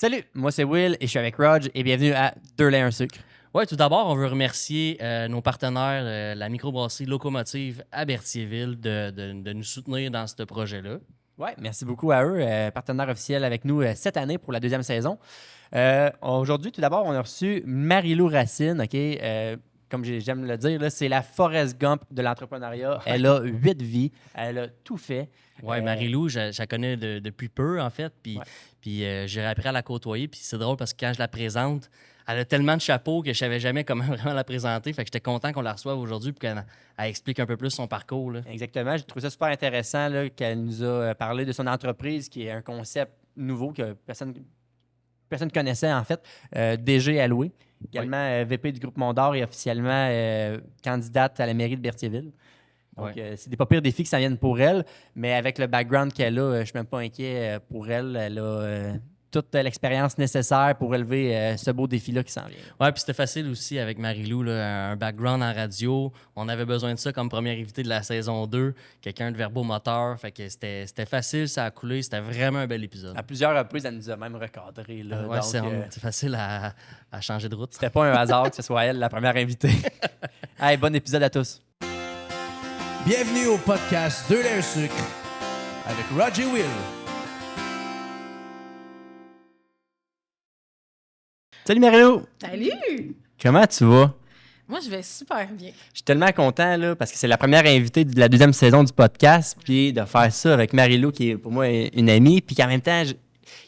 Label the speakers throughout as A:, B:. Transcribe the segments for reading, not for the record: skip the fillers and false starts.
A: Salut, moi c'est Will et je suis avec Rog et bienvenue à Deux laits un sucre.
B: Oui, tout d'abord, on veut remercier nos partenaires, la microbrasserie Locomotive à Berthierville, de nous soutenir dans ce projet-là.
A: Ouais, merci beaucoup à eux, partenaire officiel avec nous cette année pour la deuxième saison. Aujourd'hui, tout d'abord, on a reçu Marie-Lou Racine, OK? Comme j'aime le dire, là, c'est la Forrest Gump de l'entrepreneuriat. Elle a 8 vies, elle a tout fait.
B: Oui, Marie-Lou, je la connais depuis peu, en fait, puis,
A: Ouais.
B: puis j'ai appris à la côtoyer, puis c'est drôle parce que quand je la présente, elle a tellement de chapeaux que je savais jamais comment vraiment la présenter, fait que j'étais content qu'on la reçoive aujourd'hui pour qu'elle explique un peu plus son parcours, là.
A: Exactement, j'ai trouvé ça super intéressant là, qu'elle nous a parlé de son entreprise qui est un concept nouveau que personne ne connaissait en fait, DG Alloué, également VP du groupe Mondor et officiellement candidate à la mairie de Berthierville. Donc, c'est des pas pires défis qui s'en viennent pour elle, mais avec le background qu'elle a, je ne suis même pas inquiet pour elle. Elle a toute l'expérience nécessaire pour relever ce beau défi-là qui s'en vient.
B: Ouais, puis c'était facile aussi avec Marie-Lou, là, un background en radio. On avait besoin de ça comme première invité de la saison 2, quelqu'un de verbomoteur. Fait que c'était facile, ça a coulé. C'était vraiment un bel épisode.
A: À plusieurs reprises, elle nous a même recadré. Là,
B: Ouais,
A: donc,
B: c'est facile à changer de route.
A: c'était pas un hasard que ce soit elle la première invitée. Hey, bon épisode à tous.
C: Bienvenue au podcast Deux laits un sucre avec Roger Will.
A: Salut Marie-Lou!
D: Salut!
A: Comment tu vas?
D: Moi, je vais super bien.
A: Je suis tellement content là, parce que c'est la première invitée de la deuxième saison du podcast, puis de faire ça avec Marie-Lou, qui est pour moi une amie, puis qu'en même temps, il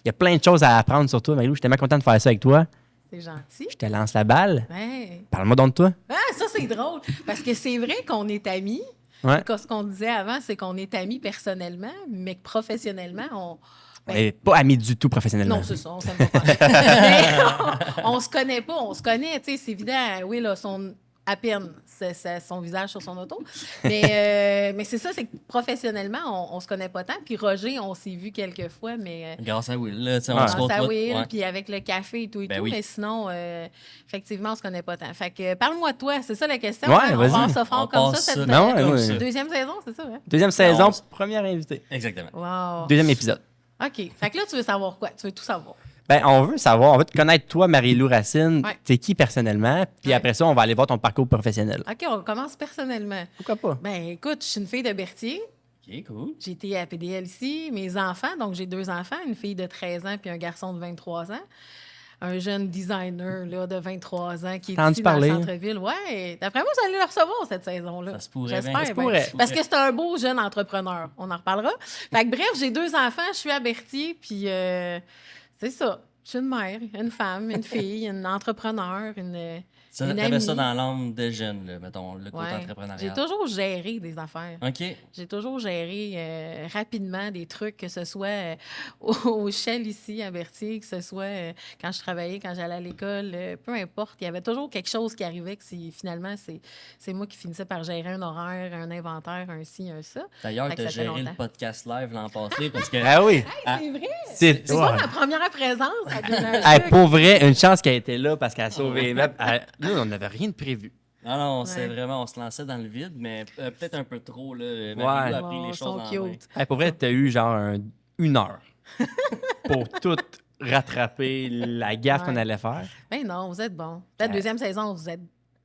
A: y a plein de choses à apprendre sur toi, Marie-Lou. Je suis tellement content de faire ça avec toi.
D: C'est gentil.
A: Je te lance la balle.
D: Ouais.
A: Parle-moi donc de toi.
D: Ah, ça, c'est drôle. Parce que c'est vrai qu'on est amis.
A: Ouais.
D: Ce qu'on disait avant, c'est qu'on est amis personnellement, mais que professionnellement,
A: On n'est pas amis du tout professionnellement.
D: Non, c'est ça, on s'aime pas. Mais on se connaît pas, on se connaît, tu sais, c'est évident. Oui, là, à peine son visage sur son auto. Mais c'est ça, c'est que professionnellement, on se connaît pas tant. Puis Roger, on s'est vu quelques fois, mais...
B: Grâce à Will, là, on
A: Ouais.
B: se
D: grâce à
B: côtoie.
D: Will,
B: Ouais.
D: puis avec le café et tout et
B: Ben
D: tout.
B: oui.
D: Mais sinon, effectivement, on se connaît pas tant. Fait que parle-moi de toi, c'est ça la question.
A: Ouais,
D: hein?
A: vas-y.
D: On passe ça
B: On
D: fort comme
B: passe
D: ça, cette
B: ça.
A: Non, ouais,
B: comme
A: ouais.
B: ça.
D: deuxième saison, c'est ça, hein?
A: Deuxième saison,
B: on-
A: première invitée.
B: Exactement.
D: Wow.
A: Deuxième épisode.
D: OK. Fait que là, tu veux savoir quoi? Tu veux tout savoir.
A: Ben, on veut savoir, on veut te connaître toi, Marie-Lou Racine.
D: Ouais.
A: T'es qui personnellement? Puis
D: Ouais.
A: après ça, on va aller voir ton parcours professionnel.
D: OK, on commence personnellement.
A: Pourquoi pas?
D: Ben écoute, je suis une fille de Berthier.
B: OK, cool.
D: J'ai été à PDL ici. Mes enfants, donc j'ai 2 enfants, une fille de 13 ans puis un garçon de 23 ans. Un jeune designer là, de 23 ans qui est
A: T'as
D: ici
A: entendu
D: dans le
A: parler?
D: centre-ville. Ouais, d'après moi, vous allez le recevoir cette saison-là.
B: Ça se pourrait bien.
D: J'espère.
B: Ça se
D: bien.
A: pourrait.
D: Parce que c'est un beau jeune entrepreneur. On en reparlera. Fait que bref, j'ai 2 enfants, je suis à Berthier, puis c'est ça. Je suis une mère, une femme, une fille, une entrepreneur, une
B: T'avais
D: amie.
B: ça dans l'âme de jeune, là, mettons, le côté
D: Ouais.
B: entrepreneurial.
D: J'ai toujours géré des affaires.
B: OK.
D: J'ai toujours géré rapidement des trucs, que ce soit au Shell ici à Berthier, que ce soit quand je travaillais, quand j'allais à l'école, peu importe. Il y avait toujours quelque chose qui arrivait que finalement, c'est moi qui finissais par gérer un horaire, un inventaire, un ci, un ça.
B: D'ailleurs,
D: Fait que
B: tu as
D: ça fait
B: géré le
D: longtemps.
B: podcast live l'an passé parce que...
A: Ah oui!
B: Ah.
D: C'est vrai!
A: C'est
D: C'est pas ma première présence à Denain.
A: Hey, pour vrai, une chance qu'elle était là parce qu'elle a sauvé les meubles. Nous, on n'avait rien de prévu.
B: Non, c'est
D: Ouais.
B: vraiment, on se lançait dans le vide, mais peut-être un peu trop, là.
A: Ouais.
B: Marie-Lou a pris
D: Oh,
B: les
D: ils
B: choses
D: sont
B: en main.
D: cute.
A: Hey, pour vrai, t'as eu genre une heure pour tout rattraper la gaffe
D: Ouais.
A: qu'on allait faire.
D: Ben non, vous êtes bon. La
A: Ouais.
D: deuxième saison, vous êtes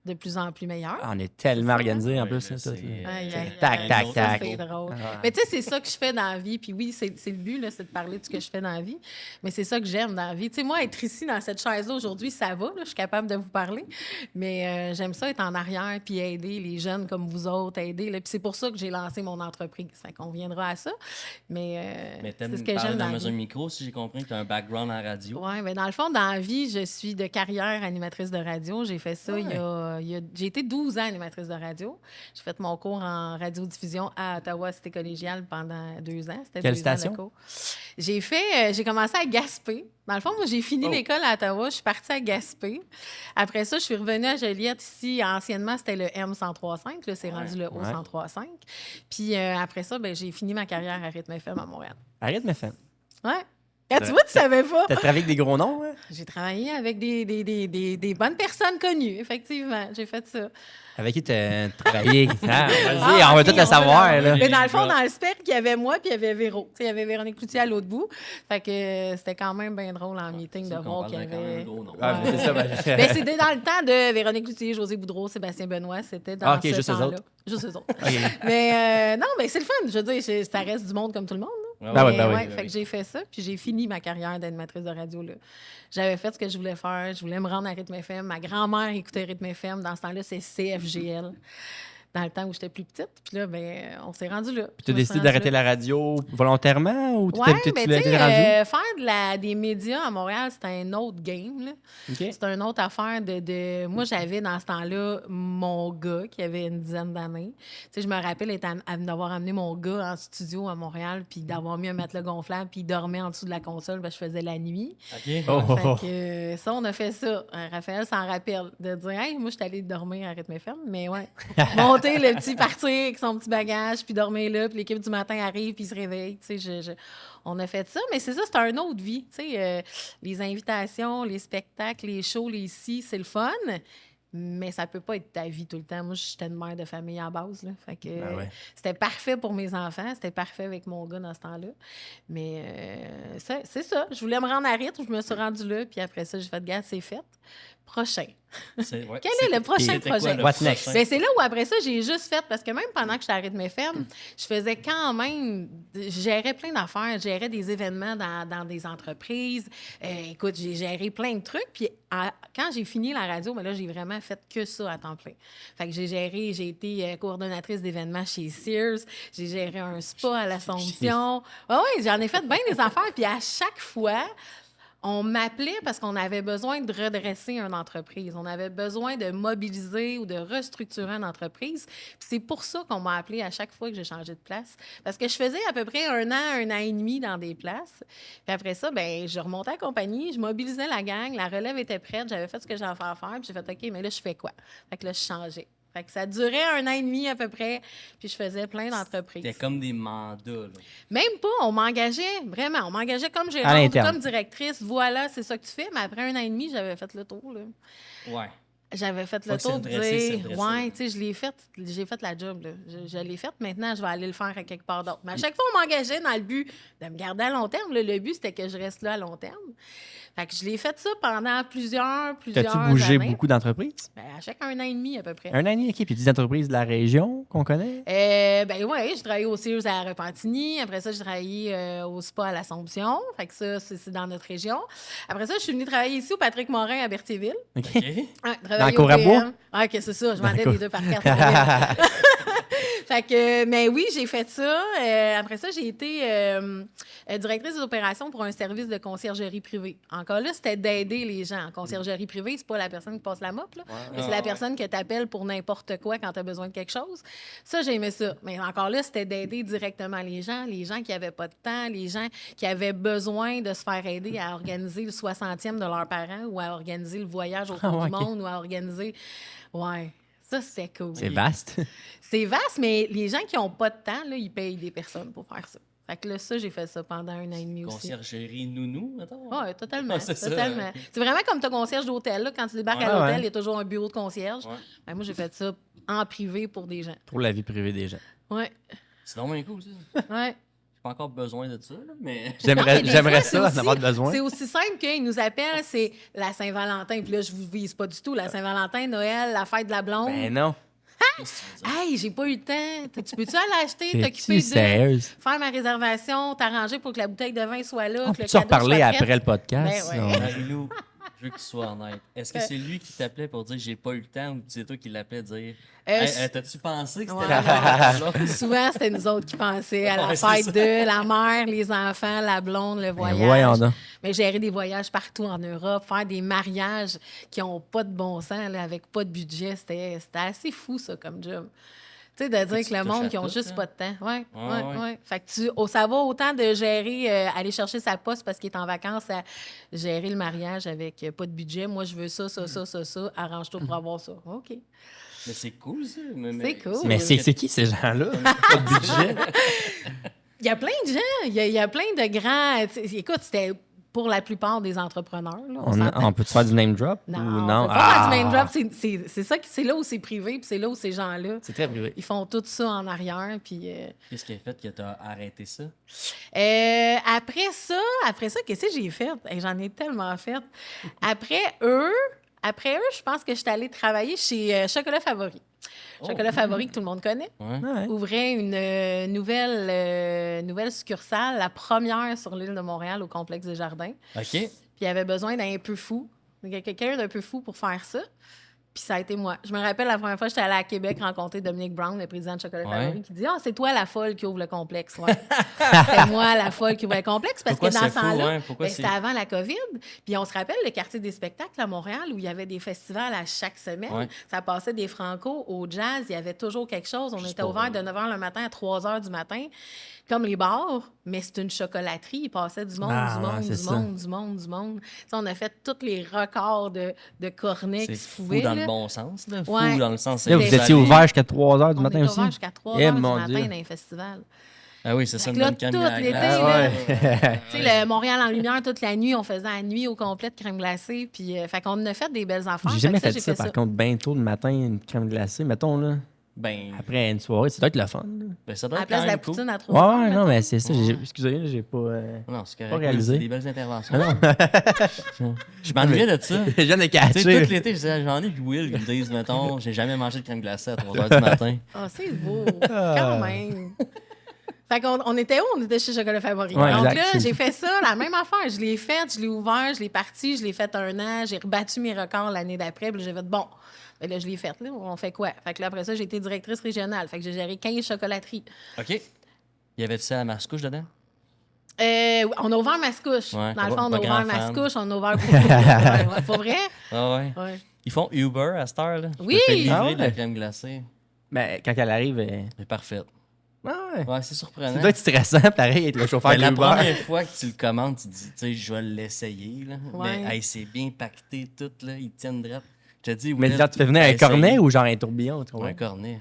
D: de plus en plus meilleur.
A: Ah, on est tellement
D: ça,
A: organisés en
B: Ouais,
A: plus.
B: je
A: là,
B: sais.
A: tout, là.
D: Aïe, aïe, aïe.
A: Tac, tac,
B: Ça,
A: tac.
D: C'est drôle.
A: Ah.
D: Mais tu sais, c'est ça que je fais dans la vie. Puis oui, c'est le but, là, c'est de parler de ce que je fais dans la vie. Mais c'est ça que j'aime dans la vie. Tu sais, moi, être ici dans cette chaise-là aujourd'hui, ça va. Là, je suis capable de vous parler. Mais j'aime ça être en arrière puis aider les jeunes comme vous autres, aider. Là. Puis c'est pour ça que j'ai lancé mon entreprise. Fait qu'on viendra à ça. Mais
B: Mais
D: c'est
B: t'aimes
D: ce que
B: parler
D: j'aime dans
B: dans
D: la
B: un
D: vie.
B: micro, si j'ai compris que tu as un background en radio.
D: Oui, mais dans le fond, dans la vie, je suis de carrière animatrice de radio. J'ai fait ça j'ai été 12 ans animatrice de radio. J'ai fait mon cours en radiodiffusion à Ottawa Cité collégiale pendant 2 ans. C'était
A: Quelle
D: 2 ans
A: station?
D: de cours. J'ai commencé à Gaspé. Dans le fond, moi, j'ai fini l'école à Ottawa. Je suis partie à Gaspé. Après ça, je suis revenue à Joliette ici. Anciennement, c'était le M1035. Là, c'est rendu le
A: Ouais.
D: O1035. Puis après ça, ben, j'ai fini ma carrière à Rythme FM à Montréal.
A: Arrête, mes fans.
D: Ouais. Ah, tu vois, tu savais pas.
A: T'as travaillé avec des gros noms, hein?
D: J'ai travaillé avec des bonnes personnes connues, effectivement. J'ai fait ça.
A: Avec qui t'as travaillé? Ah, vas-y, on va
D: ok,
A: tout le savoir, là.
D: Mais dans le fond, dans le spectre, il y avait moi puis il y avait Véro. Tu sais, il y avait Véronique Cloutier à l'autre bout. Fait que c'était quand même bien drôle en meeting de voir qu'il y avait...
A: Ah, mais c'est ça.
D: Ben, c'était dans le temps de Véronique Cloutier, José Boudreau, Sébastien Benoît. C'était dans
A: Ah, ok,
D: ce
A: juste eux
D: temps-là.
A: autres.
D: Juste eux autres.
A: OK.
D: Mais non, mais c'est le fun. Je veux dire, ça reste du monde comme tout le monde. Là.
A: Ben oui,
D: Mais
A: ben oui.
D: ouais, fait que j'ai fait ça, puis j'ai fini ma carrière d'animatrice de radio. Là. J'avais fait ce que je voulais faire. Je voulais me rendre à Rythme FM. Ma grand-mère écoutait Rythme FM. Dans ce temps-là, c'est CFGL. Dans le temps où j'étais plus petite. Puis là, ben, on s'est rendu là.
A: Tu as décidé d'arrêter la radio volontairement ou tu
D: Ouais,
A: t'es
D: mais tu sais, faire des médias à Montréal, c'était un autre game. Là.
A: OK.
D: C'est une autre affaire de... Moi, j'avais dans ce temps-là mon gars qui avait une dizaine d'années. Tu sais, je me rappelle d'avoir amené mon gars en studio à Montréal puis d'avoir mis un matelas gonflable puis il dormait en dessous de la console parce que je faisais la nuit.
B: OK.
A: Oh.
D: Fait que ça, on a fait ça. Raphaël s'en rappelle de dire « Hey, moi, je suis allée dormir à Rythme FM. » Mais ouais, monter le petit partir avec son petit bagage puis dormir là puis l'équipe du matin arrive puis il se réveille. Tu sais, on a fait ça, mais c'est ça, c'est une autre vie. Tu sais, les invitations, les spectacles, les shows, les c'est le fun, mais ça peut pas être ta vie tout le temps. Moi, j'étais une mère de famille à base, là. Fait que
A: Ben ouais.
D: c'était parfait pour mes enfants, c'était parfait avec mon gars dans ce temps-là. Mais c'est ça, je voulais me rendre à rythme, je me suis rendue là, puis après ça, j'ai fait « Regarde, c'est fait. Prochain. » Quel est le prochain projet?
A: What's next?
D: Ben, c'est là où, après ça, j'ai juste fait, parce que même pendant que j'étais à Rythme FM, je faisais quand même, je gérais plein d'affaires, je gérais des événements dans des entreprises. Écoute, j'ai géré plein de trucs. Puis quand j'ai fini la radio, ben là, j'ai vraiment fait que ça à temps plein. Fait que j'ai été coordonnatrice d'événements chez Sears, j'ai géré un spa à l'Assomption. Oui, j'en ai fait bien des affaires. Puis à chaque fois, on m'appelait parce qu'on avait besoin de redresser une entreprise. On avait besoin de mobiliser ou de restructurer une entreprise. Puis c'est pour ça qu'on m'a appelé à chaque fois que j'ai changé de place. Parce que je faisais à peu près un an et demi dans des places. Puis après ça, ben je remontais à la compagnie, je mobilisais la gang, la relève était prête, j'avais fait ce que j'avais à faire, puis j'ai fait « OK, mais là, je fais quoi? » Fait que là, je changeais. Fait que ça durait un an et demi à peu près, puis je faisais plein d'entreprises.
B: C'était comme des mandats, là.
D: Même pas, on m'engageait, vraiment. On m'engageait comme
A: À
D: gérante,
A: l'interne.
D: comme directrice. Voilà, c'est ça que tu fais. Mais après un an et demi, j'avais fait le tour. Là.
B: Ouais.
D: J'avais fait
B: Faut
D: le
B: que
D: tour de
B: c'est redressé, c'est
D: dire,
B: redressé.
D: ouais, tu sais, j'ai fait la job. Là. Je l'ai faite. Maintenant, je vais aller le faire à quelque part d'autre. Mais à chaque fois, on m'engageait dans le but de me garder à long terme. Là. Le but, c'était que je reste là à long terme. Fait que je l'ai fait ça pendant plusieurs
A: T'as-tu bougé
D: années.
A: beaucoup d'entreprises?
D: Ben, à chaque un an et demi, à peu près.
A: Un an et demi, OK. Puis des entreprises de la région qu'on connaît?
D: Ben oui, j'ai travaillé au Sears à Repentigny. Après ça, j'ai travaillé au spa à l'Assomption. Fait que ça, c'est dans notre région. Après ça, je suis venue travailler ici au Patrick Morin à Berthierville.
A: OK.
B: OK.
D: Ouais,
A: Dans le cours à bois?
D: OK, c'est ça. Je vendais
A: Dans
D: des deux par quatre. Fait que, mais oui, j'ai fait ça. Après ça, j'ai été directrice des opérations pour un service de conciergerie privée. Encore là, c'était d'aider les gens. En conciergerie privée, c'est pas la personne qui passe la mop, là. Mais c'est la personne que tu appelles pour n'importe quoi quand tu as besoin de quelque chose. Ça, j'aimais ça. Mais encore là, c'était d'aider directement les gens qui n'avaient pas de temps, les gens qui avaient besoin de se faire aider à organiser le 60e de leurs parents ou à organiser le voyage autour
A: Ah ouais,
D: du
A: ok.
D: monde ou à organiser... Ouais, ça, c'était cool.
A: C'est vaste.
D: C'est vaste, mais les gens qui n'ont pas de temps, là, ils payent des personnes pour faire ça. Fait que là, ça, j'ai fait ça pendant un an et demi aussi.
B: Conciergerie nounou, attends.
D: Oui, totalement.
B: Ah, c'est ça.
D: Totalement. C'est vraiment comme ton concierge d'hôtel. Là. Quand tu débarques
B: Ouais,
D: à l'hôtel,
A: ouais.
D: il y a toujours un bureau de concierge.
B: Ouais.
D: Ben, moi, j'ai fait ça en privé pour des gens.
A: Pour la vie privée des gens.
D: Oui,
B: C'est vraiment cool, ça.
D: oui.
B: J'ai pas encore besoin de ça, là, mais...
A: J'aimerais
D: Des
A: j'aimerais
D: fois,
A: ça,
D: c'est
A: en
D: aussi-
A: avoir besoin.
D: C'est aussi simple qu'ils nous appellent, c'est la Saint-Valentin. Puis là, je vous vise pas du tout. La Saint-Valentin, Noël, la fête de la blonde.
A: Ben non.
B: Qu'est-ce que tu veux dire?
D: Hey, j'ai pas eu le temps. Tu peux-tu aller acheter, t'occuper
A: T'es-tu
D: de
A: sérieuse?
D: faire ma réservation, t'arranger pour que la bouteille de vin soit là,
A: On
D: que le
A: peut-tu en
D: cadeau soit
A: reparler
D: prêt?
A: après le podcast?
D: Ben ouais.
B: Marie-Lou, je veux que tu sois honnête. Est-ce que c'est lui qui t'appelait pour dire j'ai pas eu le temps ou c'est toi qui l'appelais dire hey, t'as-tu pensé que c'était
D: Ouais.
B: la blonde?
D: Souvent, c'était nous autres qui pensaient à la
B: Ouais, c'est
D: fête
B: ça.
D: de la mère, les enfants, la blonde, le
A: Ben
D: voyage.
A: voyons donc.
D: Mais gérer des voyages partout en Europe, faire des mariages qui n'ont pas de bon sens, là, avec pas de budget, c'était assez fou, ça, comme job. Tu sais, de dire
B: tu
D: que le
B: touches
D: monde
B: à
D: qui ont
B: tout,
D: juste
B: hein?
D: pas de temps. Oui, oui,
B: Ouais.
D: oui. Fait que ça va autant de gérer, aller chercher sa poste parce qu'il est en vacances, à gérer le mariage avec pas de budget. Moi, je veux ça, ça. Arrange-toi pour avoir ça. OK.
B: Mais c'est cool, ça.
D: C'est cool.
A: Mais c'est qui ces gens-là? Pas de budget.
D: Il y a plein de gens, il y a plein de grands... Écoute, c'était pour la plupart des entrepreneurs. Là,
A: On peut-tu faire du name drop?
D: Non,
A: ou
D: on
A: non?
D: peut pas faire du name drop. C'est ça, c'est là où c'est privé, puis c'est là où ces gens-là,
A: C'est très privé.
D: ils font tout ça en arrière, puis...
B: Qu'est-ce qui a fait que tu as arrêté ça?
D: Après ça, qu'est-ce que j'ai fait? J'en ai tellement fait. Après eux, je pense que je suis allée travailler chez Chocolat Favori. Chocolat Favori que tout le monde connaît.
A: Ouais.
D: Ouvrait une nouvelle succursale, la première sur l'île de Montréal au complexe des Jardins.
B: OK.
D: Puis il avait besoin d'un peu fou. Il y a quelqu'un d'un peu fou pour faire ça. Puis ça a été moi. Je me rappelle la première fois que j'étais allée à Québec rencontrer Dominique Brown, le président de Chocolat Favori, qui dit « Ah, c'est toi la folle qui ouvre le complexe. Ouais. » C'était moi la folle qui ouvre le complexe parce
B: Pourquoi
D: que dans
B: c'est
D: ce temps-là,
B: fou, hein?
D: c'était avant la COVID. Puis on se rappelle le quartier des spectacles à Montréal où il y avait des festivals à chaque semaine.
B: Ouais.
D: Ça passait des Franco au jazz. Il y avait toujours quelque chose. On
B: Juste
D: était
B: pour
D: ouvert
B: eux.
D: de 9 h le matin à 3 h du matin. Comme les bars, mais c'est une chocolaterie. Il passait du monde,
A: Ah,
D: du
A: ouais,
D: monde,
A: c'est
D: du
A: ça.
D: monde, du monde, du monde. Ça, on a fait tous les records de cornets qui
B: C'est
D: se
B: fou
D: pouvaient.
B: dans
D: là.
B: le bon sens. Là.
D: Ouais.
B: Fou dans le sens...
A: Là, vous
D: C'était
A: étiez
D: fou.
A: ouvert jusqu'à 3 h du
D: On
A: matin
D: était
A: aussi?
D: ouvert jusqu'à 3
A: Eh,
D: h du
A: mon
D: matin
A: Dieu.
D: dans les festivals.
B: Ah oui, c'est ça,
D: Fait
B: une
D: que là,
B: bonne crème
D: tout
B: à
D: l'été,
B: glace.
D: là,
A: ouais.
D: Tu sais, le Montréal en lumière toute la nuit, on faisait la nuit au complet de crème glacée. Puis, fait qu'on a fait des belles affaires.
A: J'ai jamais
D: que
A: fait ça, par contre, bien tôt le matin, une crème glacée. Mettons, là,
B: Ben,
A: après une soirée, ça doit être le fun. Là.
B: ben, ça
D: À
B: doit
D: la
B: être
D: place
B: quand
D: de la
B: même cool.
D: poutine à 3
A: Ouais,
D: heures,
A: ouais, non,
D: mettons.
A: mais c'est ça.
B: Ouais.
A: Excusez, là, j'ai pas.
B: Non, c'est correct.
A: Pas réalisé.
B: C'est des belles interventions.
A: Ah non.
B: Je m'ennuyais de ça.
A: Je viens de
B: Tu sais,
A: catcher.
B: tout l'été, je disais, j'en ai du Will qui me disent, mettons, j'ai jamais mangé de crème glacée à 3 h du matin.
D: Ah, c'est beau, quand même. Fait qu'on on était où? On était chez Chocolat Favori.
A: Ouais,
D: Donc
A: exact.
D: là, j'ai fait ça, la même affaire. Je l'ai faite, je l'ai ouvert, je l'ai parti, je l'ai fait 1 an, j'ai rebattu mes records l'année d'après, puis là, j'ai fait bon. Ben là, je l'ai faite, là. On fait quoi? Fait que là, après ça, j'ai été directrice régionale. Fait que j'ai géré 15 chocolateries.
B: OK. Il y avait-tu ça à la mascouche dedans?
D: On a ouvert Mascouche.
B: Ouais,
D: Dans le
B: pas
D: fond, on a
B: grand
D: ouvert
B: fan.
D: Mascouche, on a ouvert beaucoup. Ouais, pas vrai?
B: Ah ouais.
D: Ouais.
B: Ils font Uber à cette heure, là. Je me
D: Oui!
B: fais livrer
A: Ah ouais?
B: de la crème glacée.
A: Mais quand elle arrive.
B: C'est parfait.
A: Ouais, ouais.
B: Ouais, c'est surprenant.
A: Ça doit être stressant, pareil, être le chauffeur
B: Ben,
A: de
B: la
A: Uber.
B: première fois que tu le commandes, tu te dis, tu sais, je vais l'essayer. Là.
D: Ouais.
B: Mais hey, c'est bien pacté, tout, là. Ils tiennent droit. Je te dis,
A: Mais
B: Will,
A: genre, tu fais venir un
B: essayer.
A: cornet ou genre un tourbillon? Tu comprends?
B: Un cornet.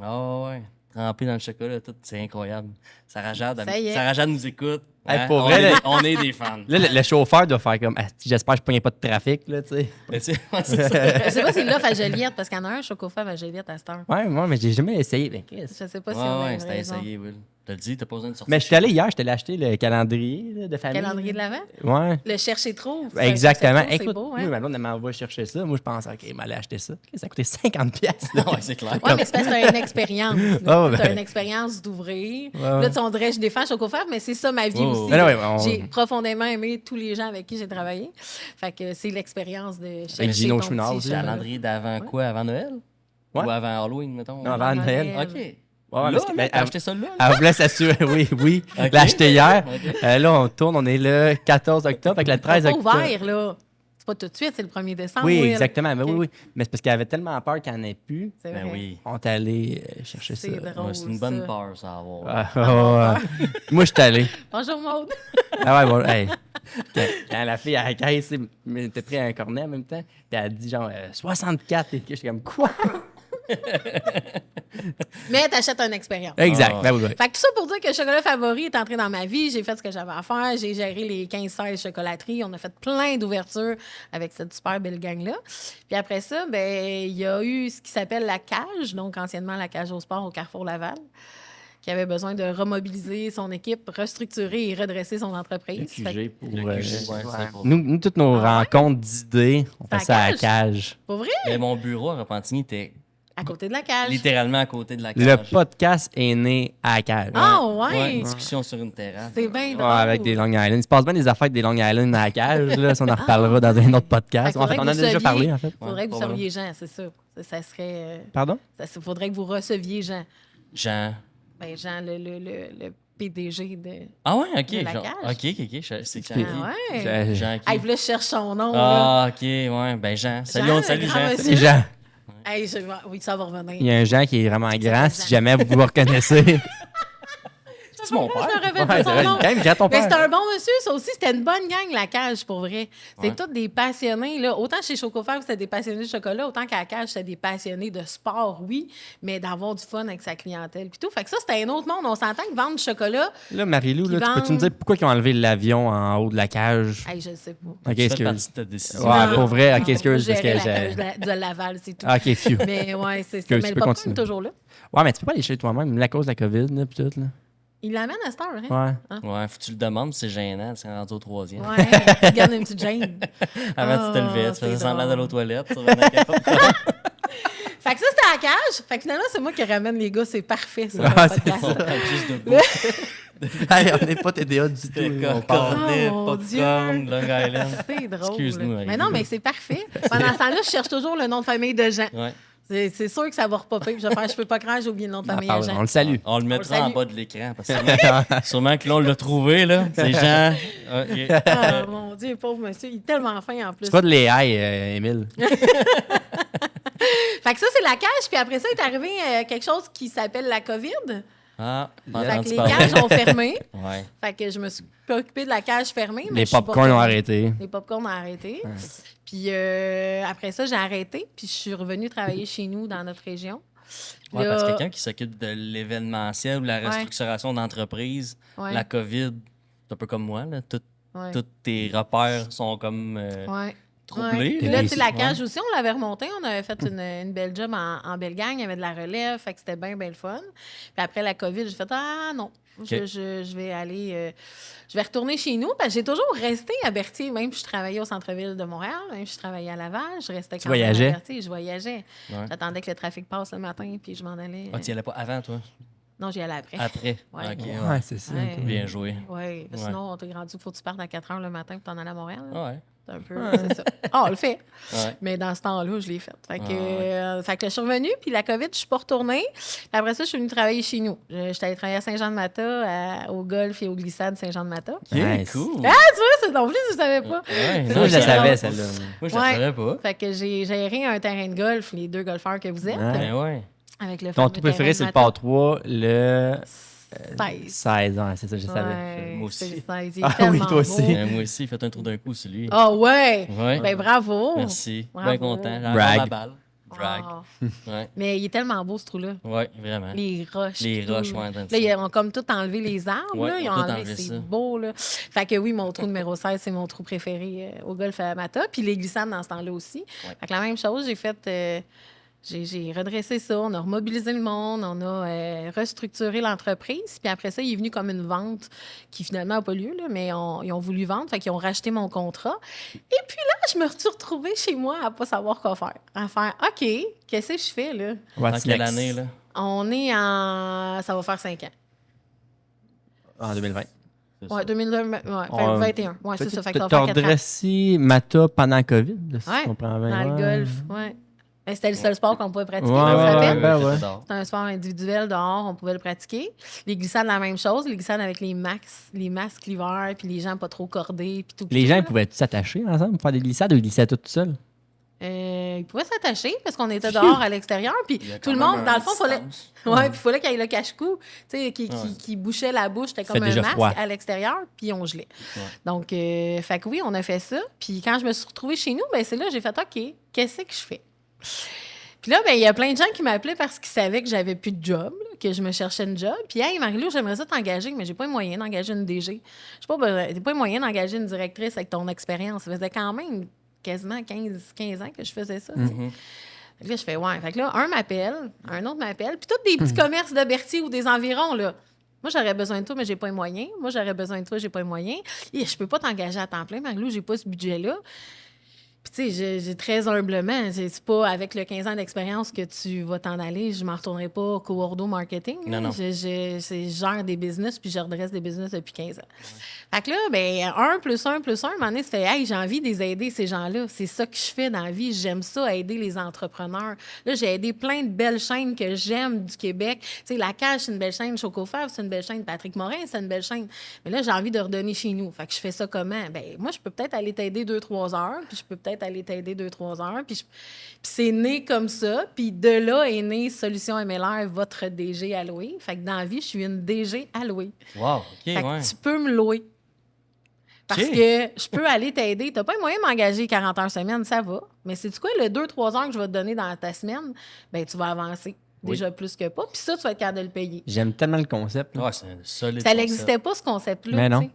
B: Ah ouais. Trempé dans le chocolat, tout, c'est incroyable. Sarah Jade,
D: Ça y est.
B: Sarah Jade nous écoute.
A: Hey, pour
B: on,
A: vrai,
B: est,
A: là-
B: on est des fans.
A: Là, le chauffeur doit faire comme. Ah, j'espère que je pogne pas de trafic, là, tu sais.
B: Mais tu sais, ouais, c'est ça.
D: Je sais pas si l'offre à Joliette, parce qu'il y en a un chocofave à Joliette à cette heure.
A: Ouais, moi, mais j'ai jamais essayé. Ben, Chris.
D: Je sais pas si
B: Ouais,
D: on a
B: ouais,
D: une
B: c'était
D: raison.
B: essayé, Will. T'as dit, t'as pas besoin de sortir.
A: Mais je suis allé hier, je t'ai acheté le calendrier là, de famille.
D: Calendrier de l'Avent?
A: Ouais.
D: Le chercher-trouve.
A: Exactement.
D: C'est
A: Écoute,
D: beau,
A: oui,
D: hein?
A: ma blonde, elle m'envoie chercher ça. Moi, je pense, OK, elle m'allait acheter ça. Ça a coûté 50$. là.
B: Ouais, c'est clair.
D: Oui, mais c'est parce que c'est une expérience.
A: Ah,
D: Tu
A: ben.
D: une expérience d'ouvrir.
A: Ouais,
D: Là,
A: ouais.
D: tu sais, on dirait, je défends Chocofab, mais c'est ça ma vie
B: Oh.
D: aussi.
A: Mais non, ouais, on-
D: J'ai profondément aimé tous les gens avec qui j'ai travaillé. Fait que c'est l'expérience de chercher
A: Gino
D: ton
A: Chouinard
D: petit
A: aussi.
D: chocolat.
B: Calendrier d'avant quoi? Avant Noël?
A: Ouais.
B: Ou avant Halloween, mettons?
A: Non, avant
D: Avant
A: Noël.
D: Noël.
B: OK.
A: Ouais,
B: Là,
A: parce que,
B: là,
A: ben,
B: t'as acheté ça là?
A: elle voulait s'assurer. Oui.
B: Ok.
A: L'a acheté hier.
B: Ok.
A: Là, on tourne, on est le 14 octobre, avec le 13
D: C'est pas
A: octobre.
D: ouvert, là. C'est pas tout de suite, c'est le 1er décembre.
A: Oui,
D: Will.
A: exactement. Mais
D: Ok.
A: oui. Mais c'est parce qu'elle avait tellement peur qu'elle n'en ait plus.
D: C'est
B: Ben
D: vrai.
B: oui.
A: On est allé chercher ça.
D: C'est drôle.
B: Ouais, c'est une bonne
D: ça.
B: peur, ça, à avoir.
A: Ah, ouais. Moi, je suis allé.
D: Bonjour, Maude.
A: Ah ouais, bon, hey. Quand la fille à la caisse, tu sais, t'as pris un cornet en même temps, puis elle a dit genre 64 et que j'étais comme quoi?
D: Mais t'achètes une expérience.
A: Exact.
B: Ah.
A: Ben oui, oui.
D: Fait que tout ça pour dire que le chocolat favori est entré dans ma vie. J'ai fait ce que j'avais à faire. J'ai géré les 15-16 chocolateries. On a fait plein d'ouvertures avec cette super belle gang-là. Puis après ça, ben il y a eu ce qui s'appelle la cage, donc anciennement la cage au sport au Carrefour Laval, qui avait besoin de remobiliser son équipe, restructurer et redresser son entreprise.
A: Le
D: Fait que-
A: QG pour.
B: Le QG, ouais, c'est pour-
A: Nous, toutes nos
D: Ah ouais?
A: rencontres d'idées, on
D: C'est à
A: fait ça à la
D: cage?
A: cage.
D: Pour vrai?
B: Mais mon bureau à Repentigny était
D: À côté de la cage.
B: littéralement à côté de la cage.
A: Le podcast est né à la cage.
D: Ah ouais!
B: Une discussion sur une terrasse.
D: C'est bien
A: Ouais,
D: drôle.
A: avec des Long Island. Il se passe bien des affaires avec des Long Island à la cage. Là, ça, on en reparlera dans un autre podcast.
D: Fait
A: En fait,
D: faudrait
A: on en
D: que
A: a
D: vous
A: déjà
D: saviez-
A: parlé, en fait.
D: Faudrait que vous
B: probablement.
D: seriez Jean, c'est ça. Ça serait...
A: Pardon?
D: faudrait que vous receviez Jean.
B: Jean.
D: Ben, Jean, le PDG de...
B: Ah ouais, ok.
D: De la
B: genre-
D: cage.
B: ok. C'est Jean.
D: Ah ouais?
B: Jean qui?
D: Hey, puis là, je cherche son nom. là.
B: Ah, ok, ouais. Ben, Jean. Salut,
D: Jean,
B: on te salue,
D: le grand
B: Jean.
D: monsieur.
A: C'est Jean.
D: Hey, oui, ça va
A: Il y
D: revenir.
A: a un Jean qui est vraiment grand.
D: Jean.
A: Si jamais vous vous reconnaissez.
D: Tu
B: C'est-tu mon père?
D: Je me rappelle
A: Ouais,
D: pas son nom.
A: quand même, grand ton
D: Mais
A: père.
D: c'était un bon monsieur, ça aussi. C'était une bonne gang, la cage, pour vrai. C'était
B: Ouais.
D: tous des passionnés. Là. Autant chez Chocofab, c'était des passionnés de chocolat, autant qu'à la cage, c'était des passionnés de sport, oui, mais d'avoir du fun avec sa clientèle. Puis tout. Fait que ça, c'était un autre monde. On s'entend que vendre du chocolat,
A: Là, Marie-Lou,
D: Qui
A: là, tu peux-tu me
D: vendent-
A: dire pourquoi ils ont enlevé l'avion en haut de la cage?
D: hey, je sais pas.
A: Ok,
B: Tu fais
A: excuse.
B: partie de ta décision.
A: Ouais,
D: Non,
A: pour vrai, ok,
D: non,
A: excuse,
D: moi,
A: parce que
D: gérais
A: j'ai-
D: la cage de Laval, c'est tout.
A: Ah, ok, phew.
D: Mais ouais, c'est ça.
A: Que
D: Mais
A: tu
D: le
A: peux
D: popcorn
A: continuer.
D: est toujours là.
A: Ouais, mais tu peux pas aller chez toi-même, la cause de la COVID, là, pis tout, là.
D: Il l'amène à cette heure, hein?
A: Ouais.
B: Ouais, faut que tu le demandes, c'est gênant, c'est rendu au 3e.
D: Ouais, tu gardes une petite gêne.
B: Avant, tu te levais, tu
D: c'est
B: faisais semblant
D: drôle.
B: d'aller aux toilettes, tu revenais à la porte.
D: Fait que ça, c'était à la cage. Fait que finalement, c'est moi qui ramène les gars. C'est parfait, ça.
A: Ah,
D: le
A: c'est
D: podcast.
B: Juste debout.
A: Hey, on n'est pas TDA du tout.
B: C'était
A: on part.
B: cornet,
D: Oh, mon
B: popcorn,
D: Dieu.
B: Long Island.
D: C'est drôle.
B: Excuse-nous, Marie.
D: Mais non, mais c'est parfait. Pendant ce temps-là, je cherche toujours le nom de famille de Jean.
B: Ouais.
D: C'est sûr que ça va repopper. Puis je peux pas croire que j'ai oublié le nom de famille de
A: On
D: Jean.
A: le salue.
B: On le mettra
D: salue.
B: en bas de l'écran parce que sûrement que là, on l'a trouvé, là. C'est Jean. Ok.
D: Ah, mon Dieu, pauvre monsieur. Il est tellement fin en plus.
A: C'est pas de l'AI, Émile.
D: Fait que ça, c'est la cage. Puis après ça, est arrivé quelque chose qui s'appelle la COVID.
B: Ah,
D: Fait que les
B: parler.
D: cages ont fermé.
B: Ouais.
D: Fait que je me suis préoccupée de la cage fermée. mais
A: Les
D: je suis pas
A: popcorns ont
D: revenue.
A: arrêté.
D: Les popcorns ont arrêté. Puis après ça, j'ai arrêté. Puis je suis revenue travailler chez nous dans notre région.
B: Ouais,
D: Là-
B: parce que quelqu'un qui s'occupe de l'événementiel ou la restructuration d'entreprise,
D: Ouais.
B: la COVID, c'est un peu comme moi, là.
D: Ouais.
B: Tous tes repères sont comme
D: Ouais.
B: troublés.
D: Ouais. Puis
B: là.
D: là, tu sais, la
B: Ouais.
D: cage aussi, on l'avait remontée. On avait fait une belle job en belle gang. Il y avait de la relève. Fait que c'était bien, bien le fun. Puis après la COVID, j'ai fait ah non, je vais aller. Je vais retourner chez nous. Parce que j'ai toujours resté à Berthier, même si je travaillais au centre-ville de Montréal, même si je travaillais à Laval. Je restais quand même
A: voyageais?
D: à Berthier. Je voyageais.
B: Ouais.
D: J'attendais que le trafic passe le matin, puis je m'en allais.
B: Ah, tu y allais pas avant, toi?
D: Non, j'y allais après.
B: Après?
D: Ouais.
B: Ok,
A: Ouais,
B: ouais.
A: c'est ça.
D: Ouais.
B: Bien joué.
D: Oui,
B: Ouais.
D: sinon, on t'a grandi, il faut que tu partes à 4 h le matin pour t'en aller à Montréal. là.
B: Ouais.
D: C'est un peu, c'est ça. Ah, on le fait.
B: Ouais.
D: Mais dans ce temps-là, je l'ai fait. Fait que,
B: Ah,
D: fait que je suis revenue, puis la COVID, je suis pas retournée. Puis après ça, je suis venue travailler chez nous. J'étais allée travailler à Saint-Jean-de-Mata, au golf et aux glissades Saint-Jean-de-mata.
A: Nice.
B: Cool.
D: Ah, tu vois, c'est non plus, je savais pas.
B: Ouais,
A: Ça,
B: non,
A: je la
B: c'est-
A: savais, celle-là.
B: Moi, je
D: Ouais.
B: la savais pas.
D: Fait que j'ai géré un terrain de golf, les deux golfeurs que vous êtes,
A: Ouais.
B: Ben ouais.
D: avec le
A: Ton
D: fameux
A: tout préféré,
D: terrain
A: c'est
D: de
A: le par 3, le
D: 16.
A: 16 ans, c'est ça, je savais.
D: Ouais,
B: Moi aussi.
D: c'est le 16. Il est
A: Ah oui,
D: tellement
A: toi aussi.
D: beau.
B: Moi aussi, faites un tour d'un coup, celui.
D: Ah ouais!
B: Ouais.
D: Ben bravo!
B: Merci.
D: Bravo.
B: Bien content. J'ai encore
A: Brag.
B: ma balle. Drag.
D: Ah.
B: Ouais.
D: Mais il est tellement beau, ce trou-là.
B: Ouais, vraiment.
D: Les roches.
B: Les
D: puis
B: roches,
D: tout.
B: ouais, dans
D: Là,
B: ça.
D: ils ont comme tout enlevé les arbres.
B: Ouais,
D: là. Ils
B: ils
D: ont
B: ont tout
D: enlevé,
B: enlevé
D: c'est
B: ça.
D: beau. Là. Fait que oui, mon trou numéro 16, c'est mon trou préféré au golf à Mata. Puis les glissades dans ce temps-là aussi.
B: Ouais.
D: Fait que la même chose, j'ai fait. J'ai redressé ça, on a remobilisé le monde, on a restructuré l'entreprise. Puis après ça, il est venu comme une vente qui finalement n'a pas lieu, là, mais ils ont voulu vendre, fait qu'ils ont racheté mon contrat. Et puis là, je me suis retrouvée chez moi à pas savoir quoi faire. À faire, OK, qu'est-ce que je fais là?
B: En
A: What's
B: quelle
A: next?
B: année, là?
D: On est en... Ça va faire 5 ans.
A: En 2020.
B: C'est
D: Ouais,
B: ça.
D: 2021. Ouais, c'est ça. Fait que ça va
A: T'as
D: faire 4 ans.
A: redressé Mata pendant la COVID, là, si
D: Ouais,
A: je comprends bien.
D: Dans le
A: Ouais.
D: golf, ouais. Ben, c'était le seul sport qu'on pouvait pratiquer,
A: Ouais,
D: on se
A: ouais,
D: rappelle?
A: ben ouais.
D: C'était un sport individuel dehors, on pouvait le pratiquer. Les glissades, la même chose. Les glissades avec les masques l'hiver, puis les gens pas trop cordés, puis tout.
A: Les
D: tout,
A: gens
D: là.
A: ils pouvaient-ils s'attacher ensemble pour faire des glissades ou ils glissaient tout seuls?
D: Ils pouvaient s'attacher parce qu'on était dehors à l'extérieur, puis
B: Il y a
D: tout
B: quand
D: le
B: même
D: monde, dans le
B: une
D: fond, fallait.
B: distance.
D: Ouais, puis il fallait qu'il y ait le cache-cou, tu sais, qui
B: Ouais.
D: bouchait la bouche. C'était
A: Fait
D: comme un
A: déjà
D: masque
A: froid.
D: à l'extérieur, puis on gelait.
B: Ouais.
D: Donc, fait que oui, on a fait ça. Puis quand je me suis retrouvée chez nous, ben c'est là que j'ai fait OK, qu'est-ce que je fais? Puis là, ben il y a plein de gens qui m'appelaient parce qu'ils savaient que j'avais plus de job, là, que je me cherchais une job. Puis, hey, Marie-Lou, j'aimerais ça t'engager, mais j'ai pas les moyens d'engager une DG. J'ai pas les moyens d'engager une directrice avec ton expérience. Ça faisait quand même quasiment 15 ans que je faisais ça. tu sais.
B: Mhm.
D: Fait que là, je fais, ouais. Fait que là, un m'appelle, un autre m'appelle, puis tous des petits commerces de Berthier ou des environs, là. Moi, j'aurais besoin de toi, mais j'ai pas les moyens. Moi, j'aurais besoin de toi, j'ai pas les moyens. Et je peux pas t'engager à temps plein, Marie-Lou, j'ai pas ce budget-là. Puis, tu sais, j'ai très humblement, c'est pas avec le 15 ans d'expérience que tu vas t'en aller. Je m'en retournerai pas au Coordo Marketing.
B: Non, non.
D: Je gère des business, puis je redresse des business depuis 15 ans. Fait que là, ben 1 plus 1 plus 1, à un moment donné, ça fait, hey, j'ai envie de les aider, ces gens-là. C'est ça que je fais dans la vie. J'aime ça, aider les entrepreneurs. Là, j'ai aidé plein de belles chaînes que j'aime du Québec. Tu sais, La Cage, c'est une belle chaîne. Chocofab, c'est une belle chaîne. Patrick Morin, c'est une belle chaîne. Mais là, j'ai envie de redonner chez nous. Fait que je fais ça comment? Ben moi, je peux peut-être aller t'aider 2-3 heures, puis je peux peut-être peut-être aller t'aider 2-3 heures. Puis c'est né comme ça. Puis de là est né Solution MLR, votre DG alloué. Fait que dans la vie, je suis une DG allouée.
B: Wow, OK,
D: Fait que
B: ouais.
D: tu peux me louer. Parce
B: OK.
D: que je peux aller t'aider. Tu n'as pas les moyen de m'engager 40 heures semaine, ça va. Mais c'est quoi, le 2-3 heures que je vais te donner dans ta semaine, ben tu vas avancer déjà plus que pas. Puis ça, tu vas être capable de le payer.
A: J'aime tellement le concept. là.
B: Ouais, c'est un solide.
D: Ça n'existait pas, ce concept-là.
A: Mais non.
D: tu sais.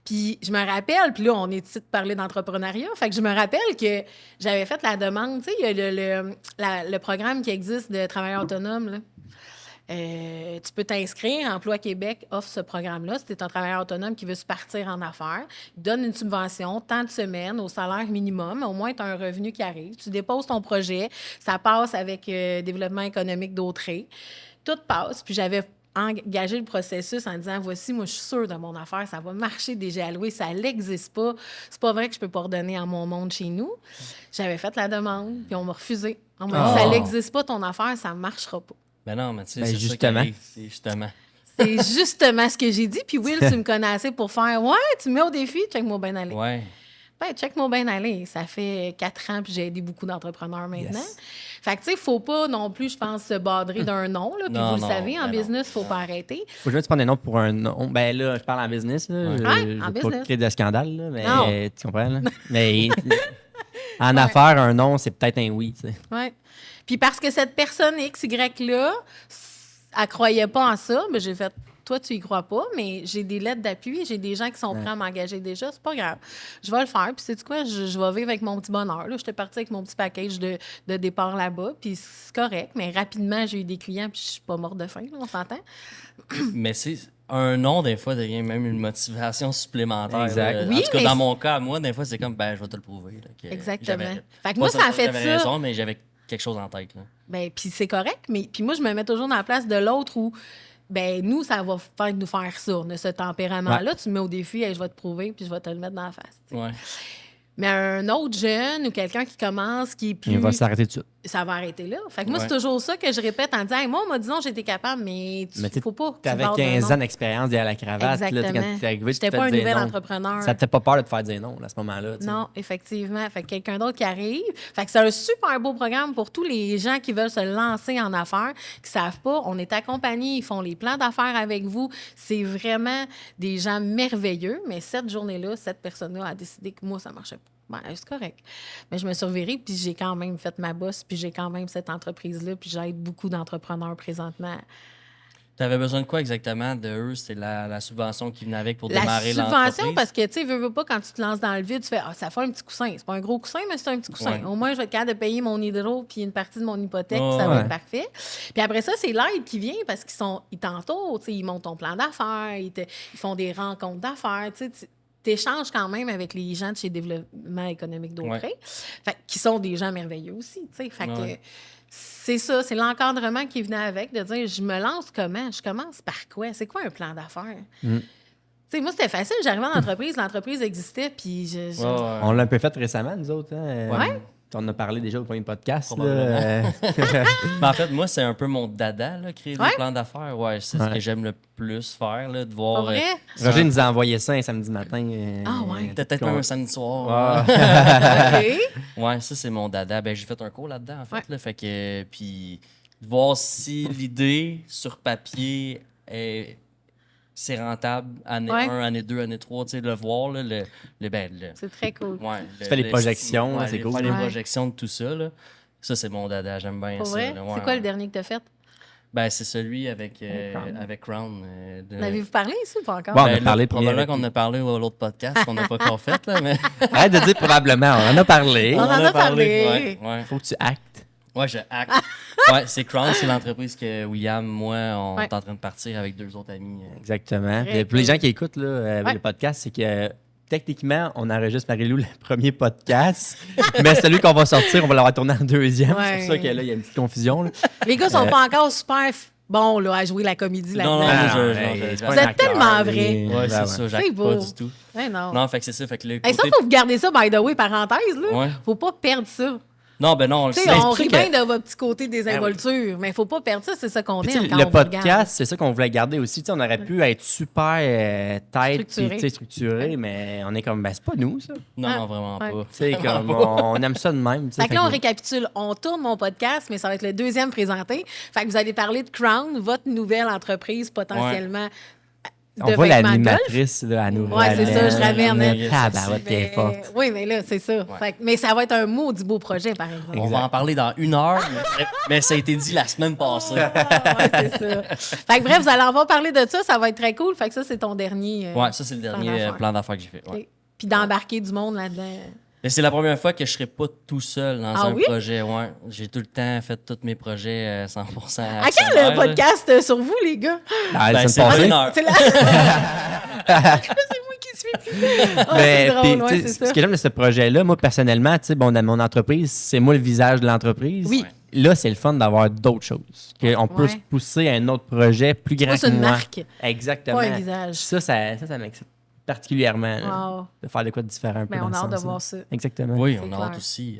D: Puis je me rappelle, puis là, on est ici de parler d'entrepreneuriat. Fait que je me rappelle que j'avais fait la demande. Tu sais, il y a le programme qui existe de travailleurs autonomes, là. Tu peux t'inscrire. Emploi Québec offre ce programme-là. Si tu es un travailleur autonome qui veut se partir en affaires, il donne une subvention, tant de semaines, au salaire minimum. Au moins, tu as un revenu qui arrive. Tu déposes ton projet. Ça passe avec Développement économique d'Autrey. Tout passe. Puis j'avais engagé le processus en disant, voici, moi, je suis sûre de mon affaire, ça va marcher déjà alloué, ça n'existe pas. C'est pas vrai que je peux pas redonner à mon monde chez nous. J'avais fait la demande, puis on m'a refusé. On m'a dit, ça n'existe pas, ton affaire, ça marchera pas.
B: Ben non, mais tu sais,
A: Ben,
B: c'est
A: justement.
B: ça qui arrive, c'est justement.
D: C'est justement ce que j'ai dit. Puis Will, tu me connais assez pour faire, ouais, tu me mets au défi, check-moi bien aller.
B: Ouais.
D: Ben, check-moi bien aller. Ça fait 4 ans, puis j'ai aidé beaucoup d'entrepreneurs maintenant.
A: Yes.
D: Fait que, tu sais, faut pas non plus, je pense, se badrer d'un nom. Là, puis
B: Non,
D: vous le
B: non,
D: savez, en
B: ben non.
D: business, faut pas arrêter.
A: Faut jamais que tu prennes des noms pour un nom. Ben là, je parle en business. Là.
B: Ouais.
A: Je
D: Ouais,
A: veux
D: en
A: pas
D: business.
A: créer de scandale, là, mais
D: Non.
A: tu comprends. Là? Mais en affaires, un nom, c'est peut-être un oui. Tu sais.
D: Ouais. Puis parce que cette personne XY-là, elle croyait pas en ça, mais j'ai fait, toi, tu y crois pas, mais j'ai des lettres d'appui, j'ai des gens qui sont prêts à m'engager déjà, c'est pas grave. Je vais le faire, puis sais-tu quoi, je vais vivre avec mon petit bonheur. Là, j'étais partie avec mon petit package de départ là-bas, puis c'est correct, mais rapidement, j'ai eu des clients, puis je suis pas morte de faim, là, on s'entend?
B: Mais c'est un nom, des fois, devient même une motivation supplémentaire.
A: Exact.
B: là.
D: Oui,
B: en tout cas,
D: mais
B: dans mon cas, moi, des fois, c'est comme, ben, je vais te le prouver. Là, que
D: Exactement.
B: j'avais-
D: Fait que
B: pas
D: moi, ça a fait
B: j'avais
D: ça.
B: raison, mais j'avais quelque chose en tête. Là.
D: Ben, puis c'est correct, mais puis moi, je me mets toujours dans la place de l'autre où, ben nous, ça va faire nous faire ça. On a ce tempérament-là, tu me mets au défi, hey, je vais te prouver, puis je vais te le mettre dans la face. tu sais.
B: Ouais.
D: Mais un autre jeune ou quelqu'un qui commence, qui est plus...
A: Il va s'arrêter tout de suite.
D: Ça va arrêter là. Fait que moi,
B: Ouais.
D: c'est toujours ça que je répète en disant, hey, moi, on m'a dit non, j'étais capable, mais
A: Mais
D: il faut pas que tu
A: T'avais
D: barres de
A: 15
D: non.
A: ans d'expérience derrière la cravate. Là,
D: Exactement.
A: quand t'es arrivé, tu
D: J'étais
A: te
D: pas
A: fais
D: un
A: dire
D: nouvel
A: non.
D: entrepreneur.
A: Ça t'a pas peur de te faire dire non là, à ce moment-là. tu sais.
D: Non, effectivement. Fait que quelqu'un d'autre qui arrive. Fait que c'est un super beau programme pour tous les gens qui veulent se lancer en affaires, qui savent pas. On est accompagnés, ils font les plans d'affaires avec vous. C'est vraiment des gens merveilleux. Mais cette journée-là, cette personne-là a décidé que moi, ça marchait pas. Ben, c'est correct. Mais je me suis revirée, puis j'ai quand même fait ma bosse, puis j'ai quand même cette entreprise-là, puis j'aide beaucoup d'entrepreneurs présentement.
B: Tu avais besoin de quoi exactement de eux? C'était la subvention qui venait avec pour
D: La
B: démarrer
D: subvention,
B: l'entreprise?
D: parce que, tu sais, veux pas, quand tu te lances dans le vide, tu fais, ah, ça fait un petit coussin. C'est pas un gros coussin, mais c'est un petit coussin.
B: Ouais.
D: Au moins, je vais être capable de payer mon hydro puis une partie de mon hypothèque,
B: Oh,
D: puis ça va
A: ouais.
D: être parfait. Puis après ça, c'est l'aide qui vient parce ils t'entourent, tu sais, ils montent ton plan d'affaires, ils font des rencontres d'affaires, tu sais. Tu échanges quand même avec les gens de chez Développement économique d'Autrey, qui sont des gens merveilleux aussi, tu sais. Fait que
B: Ouais.
D: c'est ça, c'est l'encadrement qui venait avec, de dire, je me lance comment? Je commence par quoi? C'est quoi un plan d'affaires? Tu sais, moi, c'était facile. J'arrivais en entreprise, l'entreprise existait, puis
B: Ouais, ouais.
A: On l'a un peu fait récemment, nous autres. Hein?
D: Ouais.
A: On en a parlé déjà au premier podcast. Là,
B: Probablement. Mais en fait, moi, c'est un peu mon dada, là, créer
D: Ouais?
B: des plans d'affaires. Ouais, c'est ce
A: Ouais.
B: que j'aime le plus faire, là, de
D: Pas
B: voir.
D: vrai?
A: Roger nous a envoyé ça un samedi matin.
D: Ah ouais.
B: Peut-être même un samedi soir.
A: Ouais.
D: OK.
B: Ouais, ça, c'est mon dada. Ben, j'ai fait un cours là-dedans, en fait.
D: Ouais.
B: Là, fait que, puis, de voir si l'idée sur papier c'est rentable, année
D: Ouais.
B: 1, année 2, année 3, tu sais, le voir, là,
D: C'est très cool.
B: ouais,
A: Tu fais les projections,
B: ouais,
A: c'est cool.
B: Faire les
D: Ouais.
B: projections de tout ça, là. Ça, c'est mon dada, j'aime bien
D: Pour
B: ça.
D: vrai?
B: là, ouais,
D: C'est quoi le
B: ouais.
D: dernier que tu as fait?
B: Ben, c'est celui avec
A: Crown.
B: Crown.
D: En avez-vous parlé ici ou pas encore?
A: Bon, on a
B: Ben,
A: parlé
B: là,
A: premier
B: probablement
A: avec-
B: qu'on a parlé à l'autre podcast qu'on n'a pas encore fait, là, mais...
A: Arrête de dire probablement, on en a parlé.
D: On en a parlé.
B: Ouais, ouais.
A: Faut que tu actes.
B: Ouais, je hack. Ouais, c'est Crown, c'est l'entreprise que William, moi, on
D: Ouais.
B: est en train de partir avec 2 autres amis.
A: Exactement.
D: Très
A: Et pour les
D: cool.
A: gens qui écoutent là,
D: Ouais.
A: le podcast, c'est que techniquement, on enregistre Marie-Lou le premier podcast, mais celui qu'on va sortir, on va l'avoir tourné en deuxième.
D: Ouais.
A: C'est pour ça que là, il y a une petite confusion. Là.
D: Les gars sont pas encore super bons là, à jouer la comédie
B: Non,
D: là-dedans.
B: non,
A: Ah,
B: je-
A: hey,
B: je-
A: c'est
B: Vous
A: pas un
D: êtes
A: acteur,
D: tellement
A: lui.
D: vrai.
B: Ouais,
A: Ben
B: c'est
A: ouais.
B: ça,
D: C'est
B: j'acte
D: beau.
B: pas du tout.
D: Ouais, non.
B: Non, fait que c'est ça, fait que le
D: Hey, ça,
B: côté...
D: faut vous garder ça, by the way, parenthèse. Là.
B: Ouais.
D: Faut pas perdre ça.
B: Non, ben non, on le
D: Tu
B: sait.
D: sais, on
A: c'est
D: rit
A: sûr
D: bien
A: que-
D: de votre petit côté désinvolture, mais il ne faut pas perdre ça, c'est ça qu'on
A: Puis, tu
D: aime
A: sais,
D: quand
A: le
D: on vous regarde.
A: podcast, c'est ça qu'on voulait garder aussi. Tu sais, on aurait pu être super tête
D: Structuré.
A: puis, tu sais, structuré, mais on est comme, ben, c'est pas nous, ça. Tu
B: Non,
D: Ah,
B: non, vraiment
D: ouais.
B: pas.
A: sais, comme, on aime ça de même. tu sais,
D: Fait que là, on
A: que-
D: récapitule. On tourne mon podcast, mais ça va être le deuxième présenté. Fait que vous allez parler de Crown, votre nouvelle entreprise potentiellement
A: On
D: de
A: voit
D: vêtements golf.
A: l'animatrice là, à nous.
D: Ouais, c'est ça, je ramène.
B: ramène.
A: Tabarouette, t'es
D: Mais-
A: forte.
D: Oui, mais là, c'est ça. Fait que- mais ça va être un maudit beau projet, par exemple.
B: On va en parler dans 1 heure, mais ça a été dit la semaine passée.
D: Ah, ouais, c'est ça. Fait que bref, vous allez en parler de ça, ça va être très cool. Fait que ça, c'est ton dernier.
B: Ouais, ça, c'est le dernier
D: d'affaires.
B: plan d'affaires que j'ai fait. Ouais.
D: Puis d'embarquer du monde là-dedans.
B: Mais c'est la première fois que je serais pas tout seul dans
D: Ah
B: un
D: oui?
B: projet. Ouais. J'ai tout le temps fait tous mes projets 100%
D: À quand
B: actionnaire,
D: le
B: là.
D: podcast sur vous, les gars?
A: Ah,
B: Ben,
A: ça
B: c'est
A: me passait.
B: 1 heure.
D: C'est là. C'est moi qui suis. Ah,
A: Mais,
D: c'est
A: puis,
D: drôle, ouais,
A: tu sais,
D: c'est ça.
A: ce que j'aime de ce projet-là, moi, personnellement, tu sais, bon, dans mon entreprise, c'est moi le visage de l'entreprise.
D: Oui.
A: Là, c'est le fun d'avoir d'autres choses. On peut
D: Ouais.
A: se pousser à un autre projet plus grand
D: Plus
A: que
D: une
A: moi.
D: marque,
A: Exactement.
D: pas un visage.
A: Ça m'excite particulièrement. là,
D: Wow.
A: de faire de quoi de différent un peu.
D: Ben,
A: dans
D: on
A: ce
D: a hâte de
A: sens-là.
D: voir ça.
A: Exactement.
B: Oui,
D: C'est
B: on a
D: clair.
B: hâte aussi.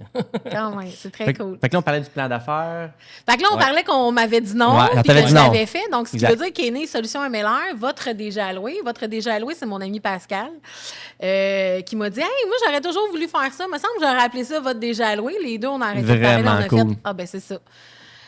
D: Quand même, c'est très
A: Fait,
D: cool.
A: fait que là, on parlait du plan d'affaires.
D: Fait que là, on
B: Ouais.
D: parlait qu'on m'avait dit non,
A: Ouais, on
D: puis
A: t'avait
D: que
A: dit
D: je
A: non.
D: l'avais fait. Donc, ce qui
A: Exact.
D: veut dire qu'est né Solution MLR, votre déjà alloué. Votre déjà alloué, c'est mon ami Pascal, qui m'a dit « Hey, moi, j'aurais toujours voulu faire ça. Il me semble que j'aurais appelé ça votre déjà alloué. » Les deux, on a arrêté de parler.
A: Vraiment
D: On a
A: cool.
D: fait « Ah, ben c'est ça. »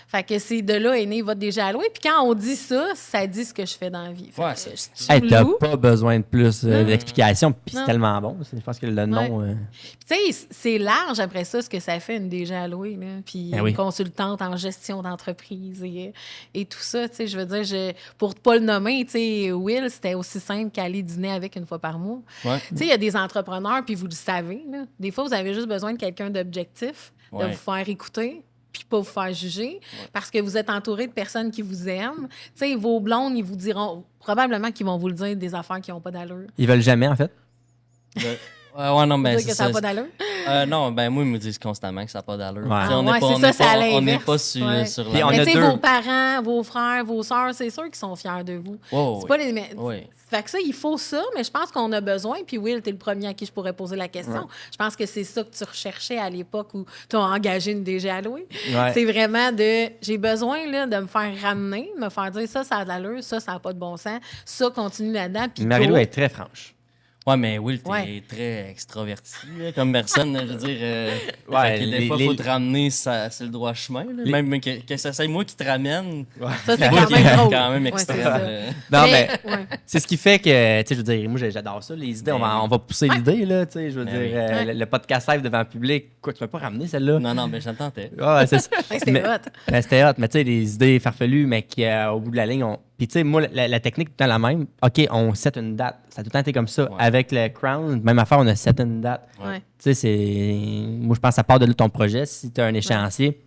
D: Fait que c'est de là est né votre déjà alloué. Puis quand on dit ça, ça dit ce que je fais dans la vie. Fait
B: Ouais,
D: que
B: c'est-
D: je
A: Hey, t'as
D: loue.
A: pas besoin de plus
D: Non.
A: d'explications, puis
D: Non.
A: c'est tellement bon. Je pense que le nom.
D: Puis, tu sais, c'est large après ça, ce que ça fait une déjà allouée, là. Puis
A: Ben oui.
D: une consultante en gestion d'entreprise et tout ça. Tu sais, je veux dire, pour pas le nommer, tu sais, Will, c'était aussi simple qu'aller dîner avec une fois par mois.
B: Ouais.
D: Tu sais, il y a des entrepreneurs, puis vous le savez, là. Des fois, vous avez juste besoin de quelqu'un d'objectif, de
B: Ouais.
D: vous faire écouter, puis pas vous faire juger, parce que vous êtes entouré de personnes qui vous aiment. Tu sais, vos blondes, ils vous diront, probablement qu'ils vont vous le dire, des affaires qui n'ont pas d'allure.
A: Ils veulent jamais, en fait.
B: Ouais, non,
D: Vous
B: mais
D: dire que ça n'a pas d'allure?
B: non, ben moi, ils me disent constamment que ça n'a pas d'allure.
A: Ouais.
B: Tu sais, on
D: Ah
B: n'est
D: ouais,
B: pas,
D: c'est
B: on
D: ça,
B: n'est
D: c'est à
B: pas, on n'est
D: l'inverse.
B: pas sur,
D: Ouais.
B: sur
A: Puis
B: la
A: on
D: Mais
A: a
D: tu sais,
A: deux.
D: vos parents, vos frères, vos sœurs, c'est sûr qu'ils sont fiers de vous.
B: Oh,
D: C'est pas les... mais-
B: oui.
D: Fait que ça, il faut ça, mais je pense qu'on a besoin. Puis Will, t'es le premier à qui je pourrais poser la question. Je pense que c'est ça que tu recherchais à l'époque où tu as engagé une DG allouée.
A: Ouais.
D: C'est vraiment de... J'ai besoin là, de me faire ramener, me faire dire ça a de l'allure, ça n'a pas de bon sens, ça continue là-dedans. Puis
A: Marie-Lou
D: go.
A: est très franche.
B: Ouais, mais Will, t'es
D: Ouais.
B: très extraverti là, comme personne. Je veux dire,
A: Ouais,
B: fait que des fois, il
A: les-
B: faut te ramener c'est le droit chemin. Là. Même que ça soit moi qui te ramène.
D: Ça, c'est
B: Moi
D: quand
B: qui
D: même
B: est
D: drôle.
B: quand même
D: Ouais,
B: extrême.
D: c'est ça.
A: Non, mais
D: ouais.
A: c'est ce qui fait que, tu sais, je veux dire, moi, j'adore ça, les idées. On va pousser l'idée, là, tu sais, je veux
B: Ben
A: dire,
B: oui.
A: le podcast live devant le public. Quoi, tu peux pas ramener celle-là?
B: Non, mais j'entendais.
A: Ouais, c'est ça.
D: Ouais, c'était
A: Mais-
D: hot.
A: Ben, c'était hot, mais tu sais, des idées farfelues, mais qui, au bout de la ligne, Puis, tu sais, moi, la technique, tout le temps la même. OK, on set une date. Ça a tout le temps été comme ça.
B: Ouais.
A: Avec le Crown, même affaire, on a set une date.
D: Ouais.
A: Tu sais, c'est... Moi, je pense que ça part de là ton projet. Si tu as un échéancier,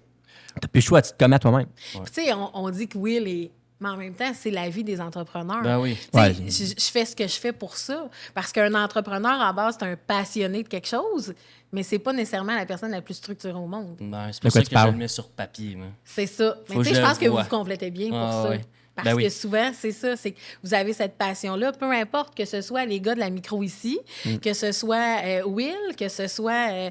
A: t'as plus le choix, tu te commets à toi-même.
D: Puis, tu sais, on dit que Will est. Mais en même temps, c'est la vie des entrepreneurs.
B: Ben oui.
D: Tu sais,
A: Ouais.
D: je fais ce que je fais pour ça. Parce qu'un entrepreneur, à base, c'est un passionné de quelque chose, mais c'est pas nécessairement la personne la plus structurée au monde.
B: Ben, c'est
A: De
B: pour
A: quoi
B: ça
A: tu
B: que je
A: parles?
B: le mets sur papier. Moi.
D: C'est ça. Mais
B: Faut
D: tu sais,
B: que
D: je
B: je
D: pense que
B: le
D: vous
B: vois.
D: vous complétez bien pour
B: Ah,
D: ça.
B: ouais.
D: Parce
B: Ben oui.
D: que souvent, c'est ça, c'est que vous avez cette passion-là, peu importe que ce soit les gars de la micro ici, que ce soit Will, que ce soit,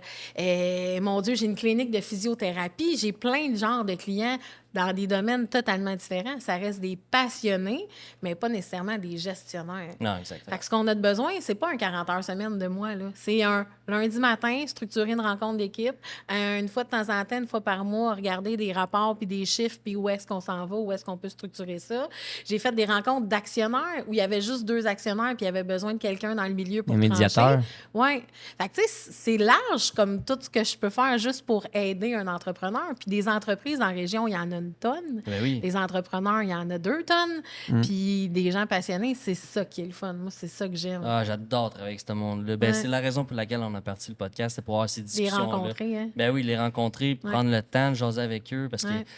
D: mon Dieu, j'ai une clinique de physiothérapie, j'ai plein de genres de clients dans des domaines totalement différents. Ça reste des passionnés, mais pas nécessairement des gestionnaires.
B: Non, exactement.
D: Fait que ce qu'on a de besoin, c'est pas un 40 heures semaine de moi, là. C'est un lundi matin, structurer une rencontre d'équipe, une fois de temps en temps, une fois par mois, regarder des rapports puis des chiffres, puis où est-ce qu'on s'en va, où est-ce qu'on peut structurer ça. J'ai fait des rencontres d'actionnaires où il y avait juste 2 actionnaires puis il y avait besoin de quelqu'un dans le milieu pour
A: Un médiateur.
D: Oui. Fait que, tu sais, c'est large comme tout ce que je peux faire juste pour aider un entrepreneur. Puis des entreprises en région, il y en a une tonne.
B: Ben oui.
D: Des entrepreneurs, il y en a 2 tonnes. Puis des gens passionnés, c'est ça qui est le fun. Moi, c'est ça que j'aime.
B: Ah, j'adore travailler avec ce monde-là. Ben,
D: Ouais.
B: c'est la raison pour laquelle on a parti le podcast, c'est pour avoir ces
D: Les
B: discussions-là.
D: rencontrer, hein?
B: Ben oui, les rencontrer, prendre le temps de jaser avec eux, parce
D: Ouais.
B: que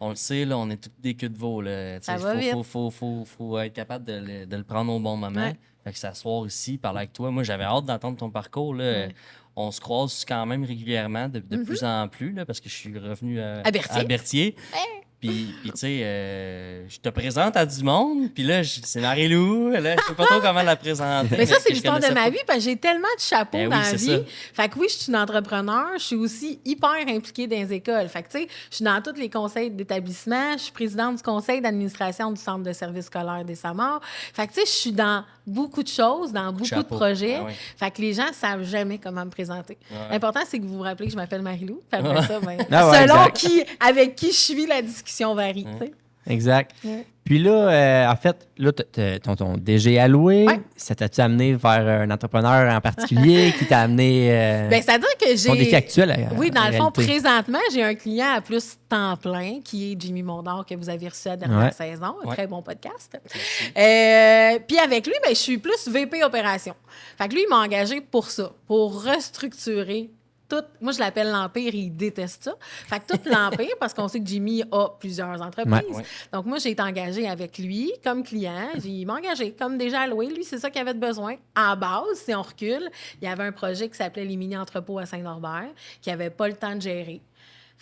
B: on le sait, là, on est tous des queues de veau. Là.
D: Ça
B: T'sais,
D: va vite.
B: faut être capable de le prendre au bon moment.
D: Ouais.
B: Fait que s'asseoir ici, parler avec toi. Moi, j'avais hâte d'entendre ton parcours. Là.
D: Ouais.
B: On se croise quand même régulièrement, de plus en plus, là, parce que je suis revenu
D: À Berthier.
B: Berthier. Puis tu sais, je te présente à du monde, puis là, c'est Marie-Lou, là, je sais pas trop comment la présenter.
D: Mais ça, c'est
B: que je
D: l'histoire de
B: connaissais
D: ma
B: pas.
D: vie, parce que j'ai tellement de chapeaux
B: Ben oui,
D: dans la
B: c'est
D: vie.
B: ça.
D: Fait que oui, je suis une entrepreneur, je suis aussi hyper impliquée dans les écoles. Fait que, tu sais, je suis dans tous les conseils d'établissement, je suis présidente du conseil d'administration du centre de services scolaires des Samars. Fait que, tu sais, je suis dans beaucoup de choses, dans beaucoup de
B: chapeaux.
D: projets.
B: Ah oui.
D: Fait que les gens savent jamais comment me présenter.
B: Ouais.
D: L'important, c'est que vous vous rappelez que je m'appelle Marie-Lou. Puis après ça, ben,
A: Ah ouais,
D: selon
A: exact.
D: avec qui je suis, la discussion varie, tu sais.
A: Exact.
D: Ouais.
A: Puis là, en fait, là, ton DG alloué,
D: Ouais.
A: ça t'a-tu amené vers un entrepreneur en particulier qui t'a amené
D: Ben, c'est-à-dire que
A: ton défi
D: j'ai...
A: actuel?
D: Oui, dans
A: en
D: le fond,
A: réalité?
D: présentement, j'ai un client à plus temps plein qui est Jimmy Mondor, que vous avez reçu à la dernière
A: Ouais.
D: saison. Un
B: Ouais.
D: très bon podcast. Puis avec lui, ben, je suis plus VP Opération. Fait que lui, il m'a engagé pour ça, pour restructurer tout. Moi, je l'appelle l'Empire, il déteste ça. Fait que tout l'Empire, parce qu'on sait que Jimmy a plusieurs entreprises.
A: Ouais.
B: Ouais.
D: Donc, moi, j'ai été engagée avec lui comme client. Il m'a engagé comme déjà alloué. Lui, c'est ça qu'il avait de besoin. En base, si on recule, il y avait un projet qui s'appelait les mini-entrepôts à Saint-Norbert, qui n'avait pas le temps de gérer.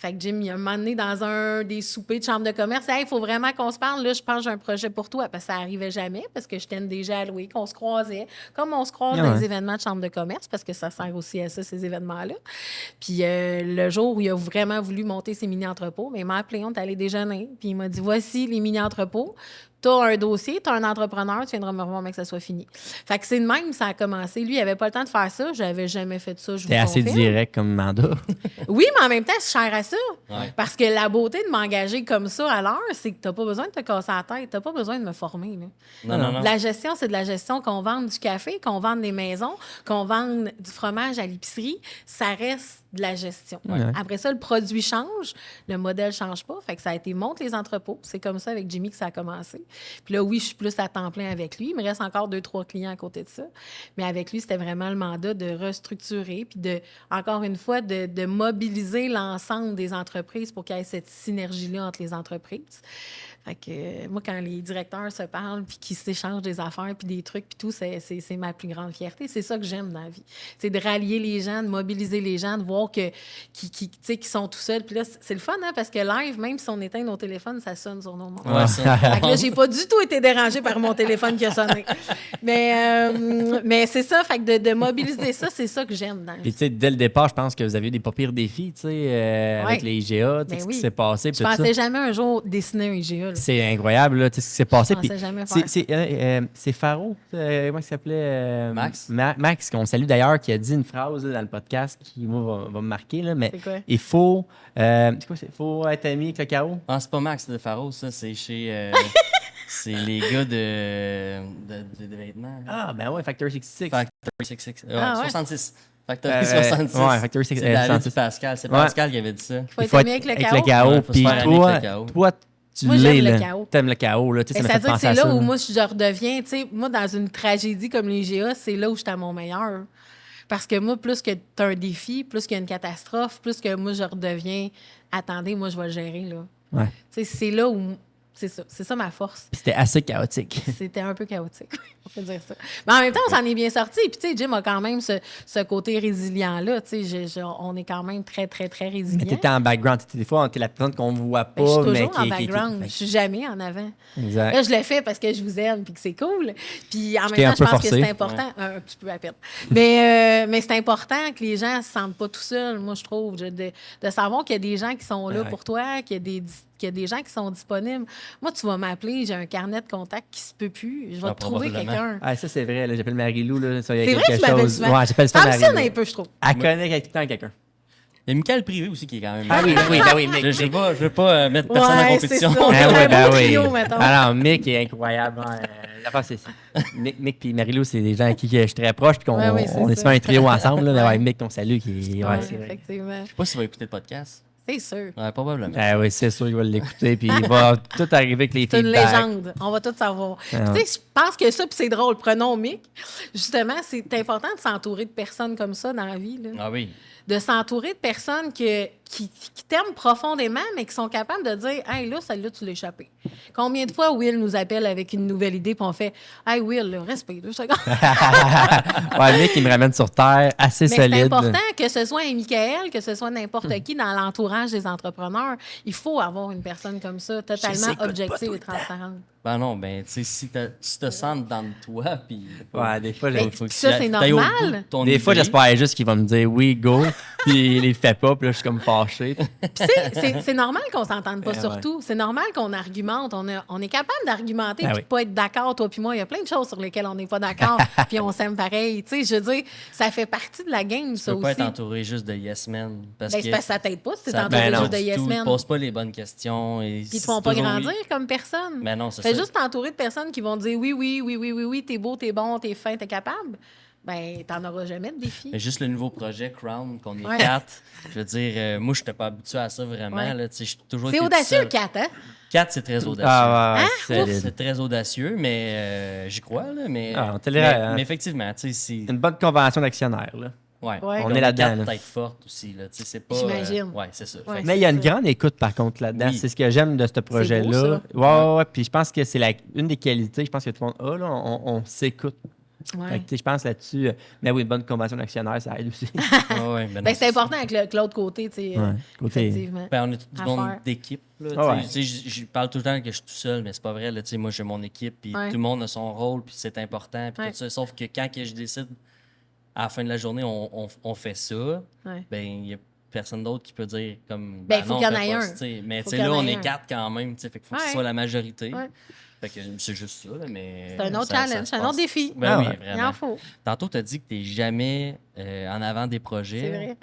D: Fait que Jim, il a mené dans un des soupers de chambre de commerce. Hey, il faut vraiment qu'on se parle. Là, je pense que j'ai un projet pour toi. Parce que ça n'arrivait jamais, parce que j'étais déjà allouée, qu'on se croisait, comme on se croise
A: Ah
D: dans
A: ouais.
D: les événements de chambre de commerce, parce que ça sert aussi à ça, ces événements-là. Puis le jour où il a vraiment voulu monter ses mini-entrepôts, mais il m'a appelé, on est allé déjeuner. Puis il m'a dit, voici les mini-entrepôts. Tu as un dossier, tu as un entrepreneur, tu viendras me revoir, mais que ça soit fini. Fait que c'est de même, ça a commencé. Lui, il n'avait pas le temps de faire ça. Je n'avais jamais fait ça, je vous
A: C'était assez
D: confirme.
A: direct comme mandat.
D: Oui, mais en même temps, je cher à ça.
B: Ouais.
D: Parce que la beauté de m'engager comme ça à l'heure, c'est que tu n'as pas besoin de te casser la tête. Tu n'as pas besoin de me former. Là.
B: Non.
D: La gestion, c'est de la gestion. Qu'on vende du café, qu'on vende des maisons, qu'on vende du fromage à l'épicerie, ça reste de la gestion.
A: Ouais.
D: Après ça, le produit change, le modèle ne change pas. Fait que ça a été monte les entrepôts. C'est comme ça avec Jimmy que ça a commencé. Puis là, oui, je suis plus à temps plein avec lui. Il me reste encore 2-3 clients à côté de ça. Mais avec lui, c'était vraiment le mandat de restructurer puis de, encore une fois, de mobiliser l'ensemble des entreprises pour qu'il y ait cette synergie-là entre les entreprises. Fait que moi, quand les directeurs se parlent puis qu'ils s'échangent des affaires puis des trucs puis tout, c'est ma plus grande fierté. C'est ça que j'aime dans la vie. C'est de rallier les gens, de mobiliser les gens, de voir qu'ils sont tout seuls. Puis là, c'est le fun, hein, parce que live, même si on éteint nos téléphones, ça sonne sur nos montres.
B: Ouais, ça.
D: Fait que là, j'ai pas du tout été dérangée par mon téléphone qui a sonné. Mais c'est ça, fait que de mobiliser ça, c'est ça que j'aime dans la
A: Puis,
D: vie.
A: tu sais, dès le départ, je pense que vous avez eu des pas pires défis, tu sais, avec les IGA, tu sais,
D: Ben
A: ce
D: oui.
A: qui s'est passé.
D: Je
A: puis tout ça.
D: pensais jamais un jour dessiner un IGA. là.
A: C'est incroyable, là, tu sais, ce qui s'est passé.
D: Je pensais
A: Puis
D: jamais faire
A: c'est Faro, comment il s'appelait?
B: Max.
A: Max, qu'on salue d'ailleurs, qui a dit une phrase là, dans le podcast qui, moi, va me marquer. Là, mais
D: C'est quoi?
A: il faut, c'est quoi, il faut être ami avec le chaos.
B: Ah, c'est pas Max de Faro, ça. C'est chez... c'est les gars de vêtements.
A: Ah, ben ouais, Factory 66.
B: Factory 66.
D: Ah, ouais.
B: 66. Factory 66.
A: Ouais, Factory
B: C'est David
A: 66.
B: Pascal. C'est
A: Ouais.
B: Pascal qui avait dit ça.
D: Il faut être ami avec le chaos.
B: Ouais, faut se
A: Puis
B: faire ami
A: toi,
B: avec le chaos.
A: toi, tu
D: Moi, j'aime
A: l'es,
D: le
A: là.
D: chaos.
A: T'aimes le chaos, là. Tu sais, ça m'a fait
D: C'est-à-dire que
A: penser à
D: c'est
A: ça.
D: là où
A: là.
D: moi, je redeviens, tu sais, moi, dans une tragédie comme les GA, c'est là où je suis à mon meilleur. Parce que moi, plus que tu as un défi, plus qu'il y a une catastrophe, plus que moi, je redeviens, attendez, moi, je vais le gérer, là.
A: Ouais.
D: Tu sais, c'est là où, c'est ça ma force.
A: Puis c'était assez chaotique.
D: C'était un peu chaotique, on peut dire ça. Mais en même temps, on s'en est bien sorti. Puis, tu sais, Jim a quand même ce côté résilient-là. Tu sais, on est quand même très, très, très
A: Mais
D: résilient.
A: t'étais en background. Des fois, t'es la personne qu'on voit pas,
D: Ben, je suis
A: mais
D: toujours en
A: qui
D: background. Je suis jamais en avant.
A: Exact.
D: Là, je le fais parce que je vous aime puis que c'est cool. Puis en
A: Je t'ai
D: même
A: un
D: temps, je
A: peu
D: pense que
A: forcé.
D: c'est important. Un petit peu à peine. Mais c'est important que les gens ne se sentent pas tout seuls, moi, je trouve. De savoir qu'il y a des gens qui sont là
A: Ouais.
D: pour toi, qu'il y a des gens qui sont disponibles. Moi, tu vas m'appeler, j'ai un carnet de contacts qui se peut plus. Je vais
B: Ah,
D: te trouver
B: probablement.
D: quelqu'un.
A: Ah, ça, c'est vrai. Là, j'appelle Marie-Lou. Là, ça, il y a
D: C'est vrai
A: quelque
D: que tu m'appelles
A: chose.
D: souvent.
A: Ouais, j'appelle ça
D: Ça me sonne
A: Marie-Lou.
D: un peu, je trouve.
A: Elle connaît tout le temps quelqu'un.
B: Il y a Michael Privé aussi qui est quand même.
A: Ah oui, ben oui, Mick.
B: Je veux pas mettre personne en
D: Ouais,
B: compétition.
D: c'est ça.
A: Ah
D: Un
A: oui,
D: beau
A: ben oui.
D: trio, mettons.
A: Alors, Mick est incroyable. Hein. L'affaire, c'est ça. Mick et Marie-Lou, c'est des gens à qui je suis très proche, puis qu'on
D: Ouais, oui, c'est
A: on est
D: ça.
A: souvent un trio ensemble. Là, mais
D: Ouais.
A: ouais, Mick, ton salut, qui
D: Ouais,
A: c'est vrai.
D: effectivement.
B: Je sais pas s'il va écouter le podcast.
D: C'est sûr.
B: Ouais, probablement.
A: Ah oui, c'est sûr qu'il va l'écouter, puis il va tout arriver avec les
D: C'est une
A: feedbacks.
D: légende. On va tout savoir.
A: Ah
D: Puis, tu sais, je pense que ça, puis c'est drôle. Prenons Mick. Justement, c'est important de s'entourer de personnes comme ça dans la vie. Là.
B: Ah oui.
D: De s'entourer de personnes qui qui t'aiment profondément, mais qui sont capables de dire « Hey, là, celle-là, tu l'as échappé. » Combien de fois Will nous appelle avec une nouvelle idée, puis on fait « Hey, Will, là, respect 2 secondes. »
A: Ouais, le mec, il me ramène sur terre assez
D: Mais
A: solide.
D: c'est important que ce soit un Michael, que ce soit n'importe qui dans l'entourage des entrepreneurs. Il faut avoir une personne comme ça, totalement objective et transparente.
B: Ben non, ben, tu sais, si tu te sens dans toi, puis.
A: Ouais, des fois,
D: Mais
B: faut que
D: ça,
B: tu
D: c'est
B: ailles au bout
D: normal.
B: de ton
A: des fois,
B: idée.
A: j'espère juste qu'il va me dire oui, go, puis il les fait pas, puis là, je suis comme fâché.
D: Puis c'est normal qu'on s'entende pas sur tout. C'est normal qu'on argumente. On est capable d'argumenter
A: Ben
D: et
A: oui.
D: de pas être d'accord, toi puis moi. Il y a plein de choses sur lesquelles on n'est pas d'accord, puis on s'aime pareil. Tu sais, je veux dire, ça fait partie de la game,
B: Tu
D: ça
B: peux pas
D: aussi.
B: être entouré juste de yes men. Parce
D: Ben,
B: que
D: c'est parce que ça t'aide pas si t'es
B: ça-
D: entouré
A: ben non.
D: juste de
B: du
D: yes
B: tout,
D: men.
B: Ils posent pas les bonnes questions. Et
D: Puis ils te font pas grandir comme personne.
B: Mais non, c'est
D: Fais
B: ça.
D: juste t'entourer de personnes qui vont te dire oui, t'es beau, t'es bon, t'es fin, t'es capable. Ben, t'en auras jamais de défi.
B: Mais juste le nouveau projet Crown, qu'on est
D: Ouais.
B: 4, je veux dire, moi, je n'étais pas habitué à ça vraiment.
D: Ouais.
B: Là, tu sais, j'ai toujours
D: C'est
B: été
D: audacieux,
B: tout seul.
D: Kat, hein?
B: 4, c'est très audacieux.
A: Ah, ouais,
D: Hein?
A: solide.
B: C'est très audacieux, mais j'y crois. Là, mais,
A: Ah, on te l'a-
B: mais effectivement, tu sais, c'est.
A: Une bonne convention d'actionnaire, là.
B: Ouais.
D: Ouais.
A: On est là-dedans,
B: quatre
A: là.
B: têtes fortes aussi. Là, tu sais, c'est pas.
D: J'imagine.
B: Ouais, c'est ça.
D: Ouais.
B: Fait que
A: Mais il y a une
D: ça.
A: grande écoute, par contre, là-dedans.
B: Oui.
A: C'est ce que j'aime de ce projet-là.
D: ça.
A: Ouais. Puis je pense que c'est une des qualités, je pense que tout le monde a, là, on s'écoute.
D: Ouais.
A: Fait que, tu sais, je pense là-dessus, mais oui, une bonne convention d'actionnaire, ça aide aussi.
B: ouais, ben non,
D: Ben, c'est
B: ça.
D: important avec l'autre côté, tu sais.
A: Ouais, côté-
D: Effectivement.
B: Ben, on est tout du
D: À
B: monde
D: faire.
B: d'équipe. Là,
A: Ah ouais.
B: tu sais, je parle tout le temps que je suis tout seul, mais c'est pas vrai. Là, tu sais, moi, j'ai mon équipe, puis
D: Ouais.
B: tout le monde a son rôle, puis c'est important, puis
D: Ouais.
B: tout ça. Sauf que quand que je décide, à la fin de la journée, on fait ça,
D: Ouais.
B: ben, il y a personne d'autre qui peut dire comme.
D: Ben, faut
B: non,
D: qu'il y en
B: fais
D: ait
B: pas
D: un.
B: ça, tu sais. Mais
D: Faut
B: tu sais,
D: qu'il y
B: là,
D: en
B: on
D: ait
B: est
D: un.
B: 4 quand même, tu sais, fait qu'il faut que
D: Ouais.
B: ce soit la majorité.
D: Ouais.
B: Fait que c'est juste ça, là, mais.
D: C'est un autre
B: ça
D: challenge,
B: se
D: un autre
B: passe.
D: défi.
B: Ben
A: Ah
B: oui,
A: ouais.
D: Il en
B: vraiment.
D: faut.
B: Tantôt, tu as dit que tu n'es jamais en avant des projets.
D: C'est vrai.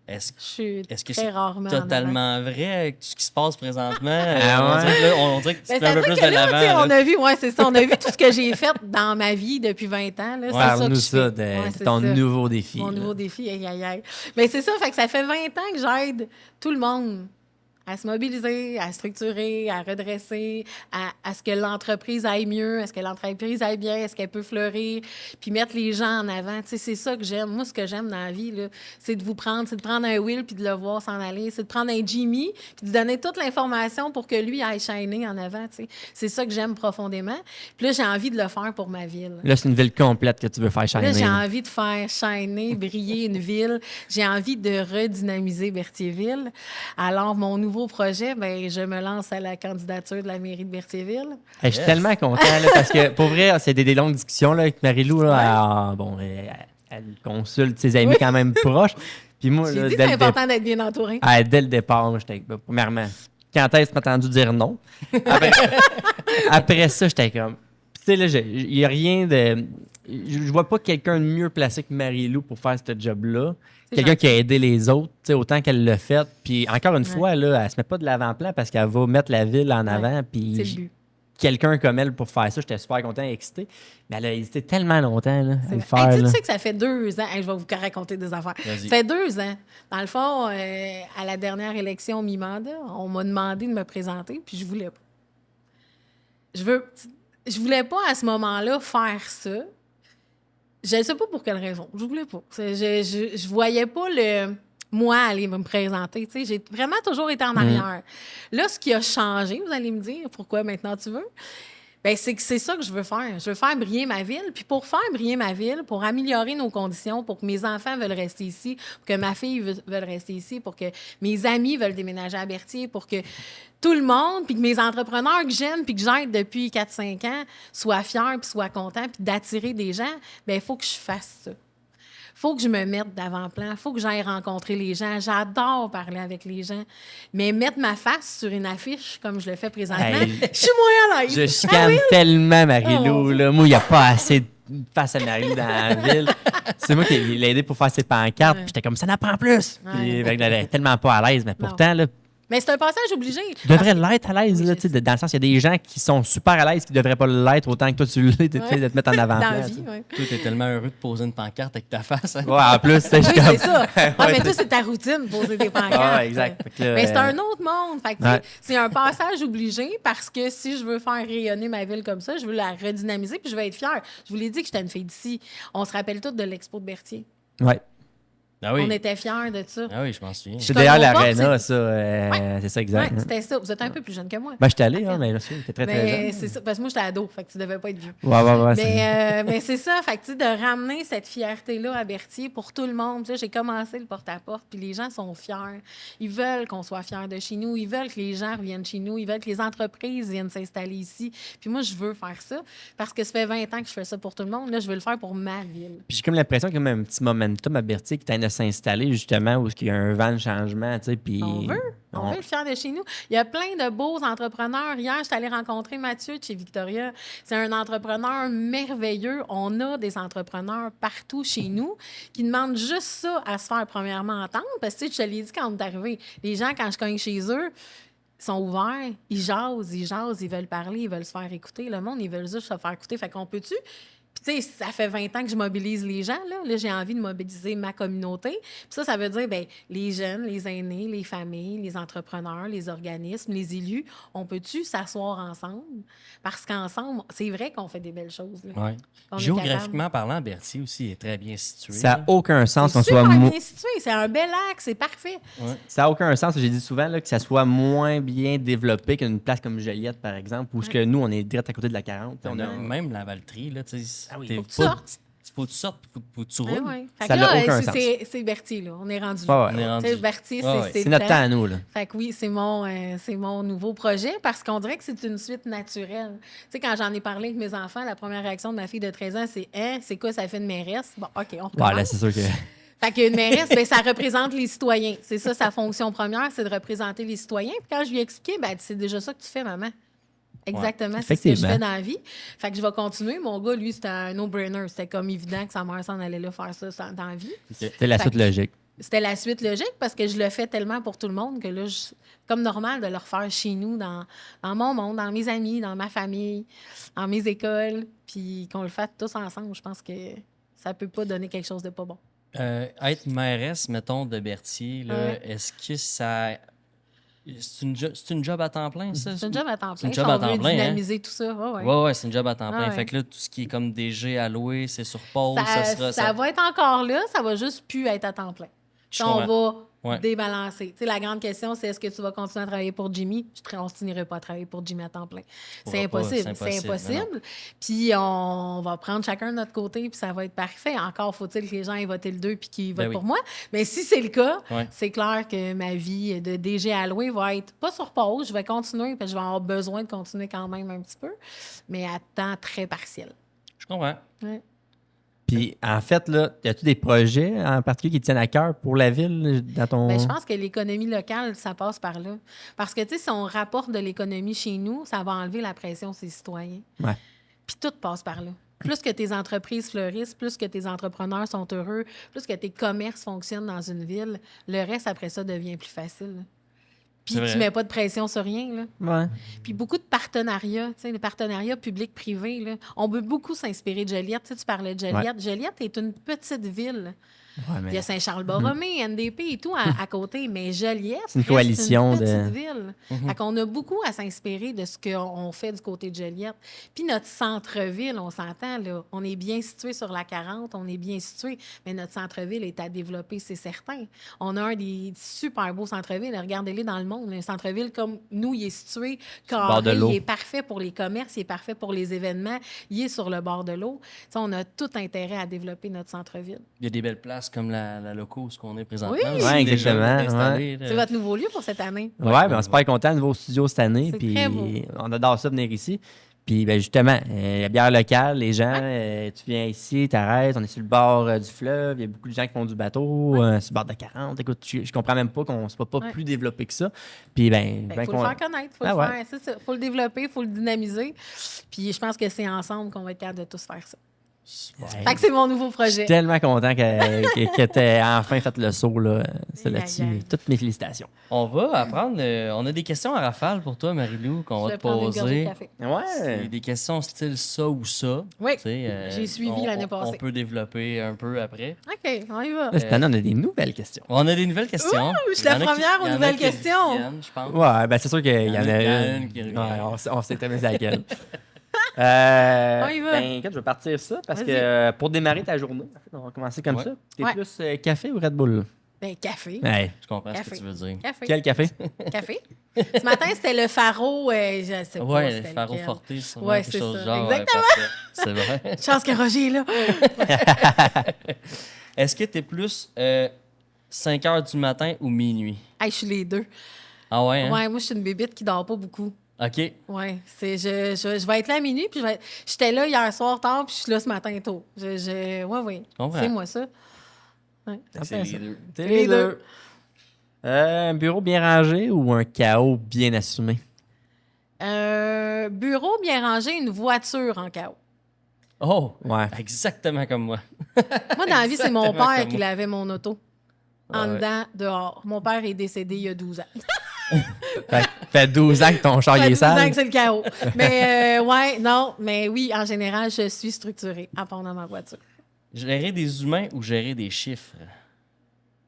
B: Est-ce
D: Je suis
B: Est-ce que
D: très
B: c'est
D: rarement en avant.
B: totalement vrai avec tout ce qui se passe présentement?
A: Ah
B: on,
A: ouais?
B: dirait que là, on dirait que tu
D: Ben,
B: te mets un peu
D: c'est-à-dire
B: plus
D: que
B: de
D: là, tu sais,
B: l'avant.
D: on a vu, ouais, c'est ça, on a vu tout ce que j'ai fait dans ma vie depuis 20 ans. Là, c'est ça que
A: Parle-nous
D: je
A: ça
D: fais. Ouais, c'est
A: ton
D: ça.
A: nouveau défi.
D: Mon
A: là.
D: nouveau défi, aïe, aïe, aïe. Mais c'est ça, fait que ça fait 20 ans que j'aide tout le monde à se mobiliser, à structurer, à redresser, à ce que l'entreprise aille mieux, à ce que l'entreprise aille bien, à ce qu'elle peut fleurir, puis mettre les gens en avant. Tu sais, c'est ça que j'aime. Moi, ce que j'aime dans la vie, là, c'est de vous prendre, c'est de prendre un Will puis de le voir s'en aller, c'est de prendre un Jimmy puis de donner toute l'information pour que lui aille shiner en avant. Tu sais. C'est ça que j'aime profondément. Puis là, j'ai envie de le faire pour ma ville.
A: Là, c'est une ville complète que tu veux faire shiner.
D: Là, j'ai
A: là.
D: envie de faire shiner, briller une ville. J'ai envie de redynamiser Berthierville. Alors, mon nouveau projet, ben, je me lance à la candidature de la mairie de Berthierville.
A: Hey, je suis tellement content là, parce que pour vrai, c'est des longues discussions là, avec Marie-Lou. Là, elle consulte ses amis quand même proches. Puis moi,
D: J'ai
A: là,
D: dit que
A: dès,
D: c'est
A: le
D: important d'être bien entouré.
A: dès le départ, moi, j'étais premièrement, quand est-ce que tu m'as entendu dire non? Après ça, j'étais comme. Tu sais, là, il n'y a rien de. Je vois pas quelqu'un de mieux placé que Marie-Lou pour faire ce job-là.
D: C'est
A: Quelqu'un
D: gentil.
A: qui a aidé les autres, tu sais, autant qu'elle l'a fait. Puis encore une
D: Ouais.
A: fois, là, elle se met pas de l'avant-plan parce qu'elle va mettre la ville en avant. Puis
D: C'est le but.
A: quelqu'un comme elle pour faire ça, j'étais super content et excité. Mais elle a hésité tellement longtemps là, à le
D: Hey,
A: faire.
D: tu
A: là.
D: sais que ça fait 2 ans. Hey, je vais vous raconter des affaires.
B: Vas-y.
D: Ça fait 2 ans. Dans le fond, à la dernière élection mi-mandat, on m'a demandé de me présenter, puis je voulais pas. Je voulais pas à ce moment-là faire ça. Je ne sais pas pour quelle raison. Je voulais pas. Je voyais pas moi aller me présenter. Tu sais, j'ai vraiment toujours été en arrière. Là, ce qui a changé, vous allez me dire, pourquoi maintenant tu veux? Ben, c'est que c'est ça que je veux faire. Je veux faire briller ma ville. Puis pour faire briller ma ville, pour améliorer nos conditions, pour que mes enfants veulent rester ici, pour que ma fille veulent rester ici, pour que mes amis veulent déménager à Berthier, pour que tout le monde, puis que mes entrepreneurs que j'aime puis que j'aide depuis 4-5 ans soient fiers puis soient contents puis d'attirer des gens, bien, il faut que je fasse ça. Faut que je me mette d'avant-plan. Faut que j'aille rencontrer les gens. J'adore parler avec les gens. Mais mettre ma face sur une affiche, comme je le fais présentement,
A: Hey,
D: je suis moins à l'aise.
A: Je chicane tellement
D: Oh,
A: Marie-Lou.
D: mon Dieu.
A: Là. Moi, il n'y a pas assez de face à Marie-Lou dans la ville. C'est moi qui l'ai aidé pour faire ses pancartes.
D: Ouais.
A: Puis j'étais comme, ça n'apprend plus.
D: Ouais.
A: Puis fait que là, elle est tellement pas à l'aise. Mais pourtant, là,
D: Mais c'est un passage obligé.
A: tu devrais l'être à l'aise.
D: Oui,
A: Là,
D: je
A: tu sais, dans le sens, il y a des gens qui sont super à l'aise qui ne devraient pas l'être autant que toi, tu l'es, de te mettre en
D: Dans
A: avant-plan.
D: la
A: tu
D: vie,
A: sais.
D: oui.
B: Toi, t'es tellement heureux de poser une pancarte avec ta face. Hein?
A: Ouais, en plus, tu sais, je
D: Oui,
A: suis comme.
D: c'est ça. Ah,
A: Ouais,
D: mais toi, c'est ta routine, poser des pancartes.
A: Ouais, exact. Fait que là,
D: Mais c'est un autre monde. Fait que, tu sais,
A: Ouais.
D: c'est un passage obligé parce que si je veux faire rayonner ma ville comme ça, je veux la redynamiser puis je veux être fière. Je vous l'ai dit que j'étais une fille d'ici. On se rappelle toutes de l'Expo de Berthier.
A: Ouais.
B: Ah oui.
D: On était fiers de ça.
B: Ah oui, je m'en souviens.
A: C'est derrière
D: comme au port,
A: l'aréna,
D: c'est-
A: ça. C'est ça,
D: Ouais,
A: exact. hein.
D: c'était ça. Vous êtes un peu plus jeune que moi.
A: Ben, j'étais allé, hein, mais je suis très, très
D: Mais
A: jeune.
D: c'est ça, parce que moi, j'étais ado, fait que tu devais pas être vieux.
A: Ouais, c'est-
D: Mais c'est ça, fait que, tu sais, de ramener cette fierté-là à Berthier pour tout le monde. Puis là, j'ai commencé le porte-à-porte, puis les gens sont fiers. Ils veulent qu'on soit fiers de chez nous. Ils veulent que les gens reviennent chez nous. Ils veulent que les entreprises viennent s'installer ici. Puis moi, je veux faire ça parce que ça fait 20 ans que je fais ça pour tout le monde. Là, je veux le faire pour ma ville.
A: Puis j'ai comme l'impression qu'il y a même un petit momentum à Berthier qui tente de s'installer, justement, où il y a un vent de changement, tu sais, puis...
D: On veut être fiers de chez nous. Il y a plein de beaux entrepreneurs. Hier, je suis allée rencontrer Mathieu de chez Victoria. C'est un entrepreneur merveilleux. On a des entrepreneurs partout chez nous qui demandent juste ça à se faire premièrement entendre. Parce que tu sais, je te l'ai dit quand on est arrivé. Les gens, quand je cogne chez eux, sont ouverts, ils jasent, ils veulent parler, ils veulent se faire écouter. Le monde, ils veulent juste se faire écouter. Fait qu'on peut-tu? Puis, tu sais, ça fait 20 ans que je mobilise les gens. Là, j'ai envie de mobiliser ma communauté. Puis ça veut dire, bien, les jeunes, les aînés, les familles, les entrepreneurs, les organismes, les élus, on peut-tu s'asseoir ensemble? Parce qu'ensemble, c'est vrai qu'on fait des belles choses. Là.
B: Ouais.
D: On est
B: Géographiquement parlant, Berthier aussi est très bien situé.
A: Ça n'a
B: là.
A: aucun sens qu'on
D: C'est
A: soit...
D: super bien situé. C'est un bel axe. C'est parfait.
A: Ça n'a aucun sens, j'ai dit souvent, là, que ça soit moins bien développé qu'une place comme Joliette, par exemple, où ce que nous, on est direct à côté de la 40. On a...
B: Même la Valtrie, là, tu sais.
A: Ah oui.
B: t'es
D: Faut que tu
B: pas-
D: sortes.
B: Faut que tu sortes, faut que tu
D: Ouais,
B: roules.
D: ouais. Fait
A: Ça
D: que
A: n'a
D: là,
A: aucun
D: c'est Berthier, là. On est rendu
A: Ouais,
D: là.
A: ouais.
B: On est rendu.
D: Tu sais, Berthier,
B: Ouais, ouais.
A: C'est
D: le
A: notre temps à nous, là.
D: Fait que oui, c'est mon nouveau projet parce qu'on dirait que c'est une suite naturelle. Tu sais, quand j'en ai parlé avec mes enfants, la première réaction de ma fille de 13 ans, c'est « Hein, c'est quoi ça fait de mairesse? » Bon, OK, on recommence.
A: Ouais, là, c'est sûr que...
D: Fait qu'une mairesse, ben, ça représente les citoyens. C'est ça, sa fonction première, c'est de représenter les citoyens. Puis quand je lui ai expliqué, ben, c'est déjà ça que tu fais, maman. Exactement, c'est ce que je
A: Effectivement.
D: fais dans la vie. Fait que je vais continuer. Mon gars, lui, c'était un no-brainer. C'était comme évident que sa mère s'en allait là faire ça dans la vie.
A: C'est la
D: Fait
A: suite
D: que-
A: logique.
D: C'était la suite logique parce que je le fais tellement pour tout le monde que là, comme normal de le refaire chez nous, dans mon monde, dans mes amis, dans ma famille, dans mes écoles, puis qu'on le fasse tous ensemble. Je pense que ça peut pas donner quelque chose de pas bon.
B: Être mairesse, mettons, de Berthier, là,
D: Ouais.
B: est-ce que ça. C'est une job à temps plein, ça?
D: C'est un job à temps
B: C'est une
D: plein.
B: job
D: Si
B: à
D: on
B: temps
D: veut
B: plein, hein?
D: dynamiser tout ça. Ouais.
B: Ouais, c'est une job à temps plein.
D: Ah ouais.
B: Fait que là, tout ce qui est comme DG à louer, c'est sur pause,
D: Ça va être encore là, ça va juste plus être à temps plein.
B: Je
D: Si on
B: comprends.
D: va
B: Ouais.
D: débalancer. Tu sais, la grande question, c'est est-ce que tu vas continuer à travailler pour Jimmy? Je ne continuerai pas à travailler pour Jimmy à temps plein. C'est
B: Pourra pas,
D: impossible.
B: c'est
D: C'est
B: impossible,
D: impossible. Puis on va prendre chacun de notre côté, puis ça va être parfait. Encore faut-il que les gens aient voté le 2 puis qu'ils votent
B: Ben oui.
D: pour moi. Mais si c'est le cas,
B: Ouais.
D: c'est clair que ma vie de DG à louer va être pas sur pause. Je vais continuer, parce que je vais avoir besoin de continuer quand même un petit peu, mais à temps très partiel.
B: Je comprends.
D: Ouais.
A: Puis, en fait, là, y a-tu des projets en particulier qui te tiennent à cœur pour la ville, dans ton...
D: Bien, je pense que l'économie locale, ça passe par là. Parce que, tu sais, si on rapporte de l'économie chez nous, ça va enlever la pression sur les citoyens.
A: Ouais.
D: Puis tout passe par là. Plus que tes entreprises fleurissent, plus que tes entrepreneurs sont heureux, plus que tes commerces fonctionnent dans une ville, le reste, après ça, devient plus facile. Puis
B: C'est
D: tu
B: vrai.
D: mets pas de pression sur rien, là.
A: Ouais.
D: Puis beaucoup de partenariats, tu sais, les partenariats publics-privés, là. On veut beaucoup s'inspirer de Joliette. Tu sais, tu parlais de Joliette. Joliette est une petite ville.
A: Ouais, mais...
D: Il y a Saint-Charles-Borromée, NDP et tout à côté, mais Joliette,
A: C'est une
D: reste
A: coalition
D: une petite
A: de-
D: ville. Fait qu'on a beaucoup à s'inspirer de ce qu'on fait du côté de Joliette. Puis notre centre-ville, on s'entend, là, on est bien situé sur la 40, on est bien situé, mais notre centre-ville est à développer, c'est certain. On a un des super beaux centres-villes, regardez-les dans le monde. Un centre-ville comme nous, il est situé
A: bord de
D: carré,
A: l'eau.
D: il est parfait pour les commerces, il est parfait pour les événements, il est sur le bord de l'eau. Tu sais, on a tout intérêt à développer notre centre-ville.
B: Il y a des belles places comme la loco, où on est présentement.
D: Oui.
B: aussi,
A: Ouais,
B: déjà
A: exactement,
B: installées, là.
D: C'est votre nouveau lieu pour cette année.
A: Ouais, ben, on est super content, nouveau studio cette année.
D: C'est
A: Puis
D: très beau.
A: on adore ça venir ici. Puis ben, justement, la bière locale, les gens, tu viens ici, t'arrêtes, on est sur le bord du fleuve, il y a beaucoup de gens qui font du bateau, sur le bord de 40. Écoute, je comprends même pas qu'on soit pas
D: Ouais.
A: plus développé que ça. Puis ben,
D: Il
A: ben
D: faut
A: qu'on-
D: le faire connaître, faut
A: Ah
D: le
A: ouais.
D: faire, c'est ça. Faut le développer, faut le dynamiser. Puis je pense que c'est ensemble qu'on va être capable de tous faire ça.
A: Ouais.
D: Fait que c'est mon nouveau
A: Je
D: projet.
A: suis tellement content que tu enfin fait le saut là, ça,
D: Aïe,
A: là-dessus.
D: aïe, aïe.
A: Toutes mes félicitations.
B: On va apprendre. On a des questions à rafale pour toi, Marie-Lou, qu'on
D: Je
B: va
D: vais
B: te
D: prendre une gorgée de
B: poser.
D: café.
B: C'est des questions style ça ou ça.
D: Oui,
B: Tu sais,
D: j'ai suivi l'année passée.
B: On peut développer un peu après.
D: OK, on y va.
A: Là, cette année, on a des nouvelles questions.
B: On a des nouvelles questions.
D: Ouh, je suis la
B: Il y en a
D: première aux
B: il y en a
D: nouvelles
B: qui
D: questions.
B: reviennent, je pense.
A: Ouais, ben c'est sûr qu'il y en a
B: Il y en a
A: une.
B: une qui revient.
A: Ouais, on sait très bien c'est laquelle.
D: On y va.
A: Ben, écoute, je vais partir ça parce
D: Vas-y.
A: que pour démarrer ta journée, en fait, on va commencer comme
B: Ouais.
A: ça. T'es
D: Ouais.
A: plus café ou Red Bull?
D: Ben, café.
A: Ouais.
B: Je comprends ce
D: Café.
B: que tu veux dire.
D: Café.
A: Quel café?
D: Café. Ce matin, c'était le Faro. Je sais pas.
B: Ouais,
D: c'était
B: le Faro
D: lequel.
B: Forte, sûrement,
D: Ouais,
B: quelque
D: c'est
B: chose
D: ça.
B: du genre.
D: Exactement.
B: Parfait. C'est vrai.
D: Chance que Roger est là.
B: Est-ce que t'es plus 5 heures du matin ou minuit?
D: Hey, je suis les deux.
B: Ah ouais, hein?
D: Ouais, moi, je suis une bébite qui dort pas beaucoup.
B: OK.
D: Ouais, je vais être là à minuit, puis j'étais là hier soir tard, puis je suis là ce matin tôt. Ouais,
B: comprends.
D: c'est moi ça.
B: C'est les deux.
A: C'est
D: les deux.
A: Un bureau bien rangé ou un chaos bien assumé?
D: Bureau bien rangé, une voiture en chaos.
B: Oh!
A: Ouais.
B: Exactement comme moi.
D: Moi, dans la vie, c'est mon
B: Exactement
D: père
B: comme
D: qui
B: moi.
D: lavait mon auto. En
B: Ah ouais.
D: dedans, dehors. Mon père est décédé il y a 12 ans.
A: Fait 12 ans que ton char
D: Ça
A: il
D: fait
A: est
D: 12 ans
A: sale.
D: que c'est le chaos. Mais ouais, non, mais oui, en général, je suis structurée, à part dans ma voiture.
B: Gérer des humains ou gérer des chiffres?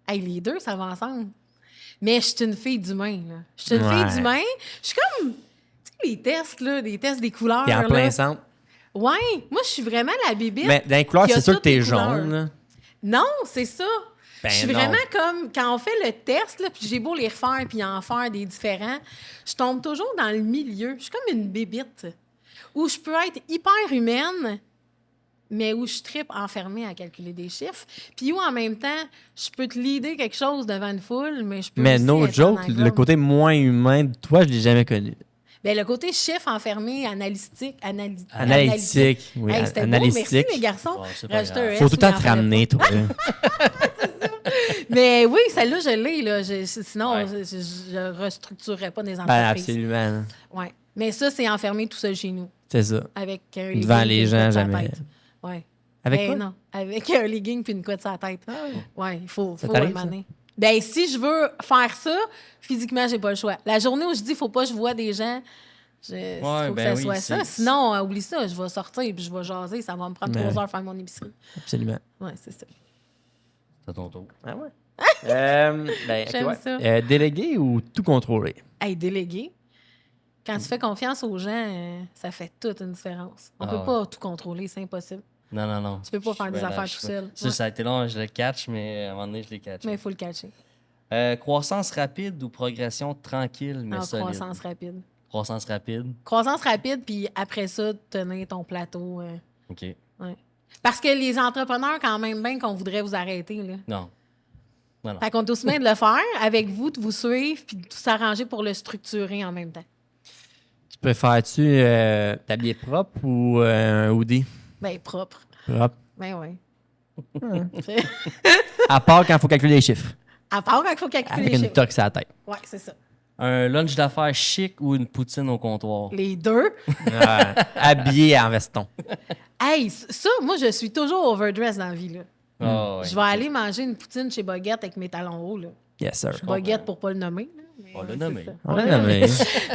D: Hey, les deux, ça va ensemble. Mais je suis une fille d'humain, là. Je suis une
A: Ouais.
D: fille d'humain. Je suis comme, tu sais, les tests, là, des tests des couleurs.
A: T'es en plein
D: là.
A: centre.
D: Ouais, moi, je suis vraiment la bébite.
A: Mais dans les couleurs,
D: qui a
A: c'est sûr que
D: toutes les
A: t'es
D: couleurs.
A: jaune. là.
D: Non, c'est ça.
A: Ben
D: je suis
A: non.
D: vraiment comme, quand on fait le test, là, puis j'ai beau les refaire puis en faire des différents, je tombe toujours dans le milieu. Je suis comme une bébite où je peux être hyper humaine, mais où je trippe enfermée à calculer des chiffres, puis où en même temps, je peux te leader quelque chose devant une foule, mais je peux
A: Mais
D: aussi
A: no
D: être en
A: joke,
D: agone.
A: le côté moins humain de toi, je l'ai jamais connu.
D: Ben, le côté chiffre enfermé, analytique.
A: Analytique. Oui,
D: Hey, c'était beau, merci
A: analytique.
D: les garçons.
B: Bon, c'est pas
D: Rajoutez un
B: grave.
D: S,
A: Faut tout le
D: oui,
A: temps
D: en
A: te
D: fallait
A: ramener, toi.
D: Mais oui, celle-là, je l'ai. Là. Sinon,
B: Ouais.
D: je ne restructurerais pas des
A: Ben,
D: entreprises.
A: absolument.
D: Ouais. Mais ça, c'est enfermé tout seul chez nous,
A: C'est ça.
D: avec un
A: Devant
D: legging
A: les
D: puis une
A: gens,
D: couette sur la
A: jamais.
D: tête. Ouais.
A: Avec
D: Ben
A: quoi?
D: non, avec un legging puis une couette sur la tête. Ouais, il faut
A: Ça
D: un
A: t'arrive,
D: moment donné. Ben, si je veux faire ça, physiquement, j'ai pas le choix. La journée où je dis faut pas que je vois des gens, faut que
B: ben
D: ça
B: oui,
D: soit
B: c'est-
D: ça. Sinon, oublie ça, je vais sortir puis je vais jaser. Ça va me prendre
A: Ben.
D: 3 heures faire mon épicerie.
A: Absolument.
D: Ouais, c'est ça.
B: C'est à ton tour.
A: Ah ouais? Ben, ok,
D: J'aime
A: ouais.
D: ça.
A: Délégué ou tout contrôler?
D: Hey, déléguer. Quand tu fais confiance aux gens, ça fait toute une différence. On
B: Ah
D: peut
B: ouais.
D: pas tout contrôler, c'est impossible.
B: Non, non, non.
D: Tu peux pas faire des
B: Ben,
D: affaires
B: je
D: tout
B: sais
D: seul.
B: pas. Ça,
D: Ouais.
B: ça a été long, je le catch, mais à un moment donné, je l'ai catché.
D: Mais il faut le catcher.
B: Croissance rapide ou progression tranquille, mais
D: En
B: solide?
D: croissance rapide.
B: Croissance rapide.
D: Croissance rapide, puis après ça, tenir ton plateau.
B: OK.
D: Ouais. Parce que les entrepreneurs, quand même, bien qu'on voudrait vous arrêter. Là.
B: Non. Non, non.
D: Fait qu'on est aussi bien de le faire avec vous, de vous suivre, puis de s'arranger pour le structurer en même temps.
A: Tu préfères-tu t'habiller propre ou un hoodie?
D: Bien, propre.
A: Propre.
D: Ben oui.
A: À part quand il faut calculer les chiffres.
D: À part quand il faut calculer
A: Avec
D: les
A: une
D: chiffres.
A: toque sur la tête.
D: Ouais, c'est ça.
B: Un lunch d'affaires chic ou une poutine au comptoir?
D: Les deux.
A: Ouais. Habillé en veston.
D: Hey, ça, moi, je suis toujours overdress dans la vie. Là.
B: Ah, ouais.
D: Je vais aller manger une poutine chez Boguette avec mes talons hauts. Là.
A: Yes, sir.
D: Boguette pour pas le nommer. Là, mais
B: On l'a
D: c'est
B: nommé.
D: ça.
A: On l'a nommé.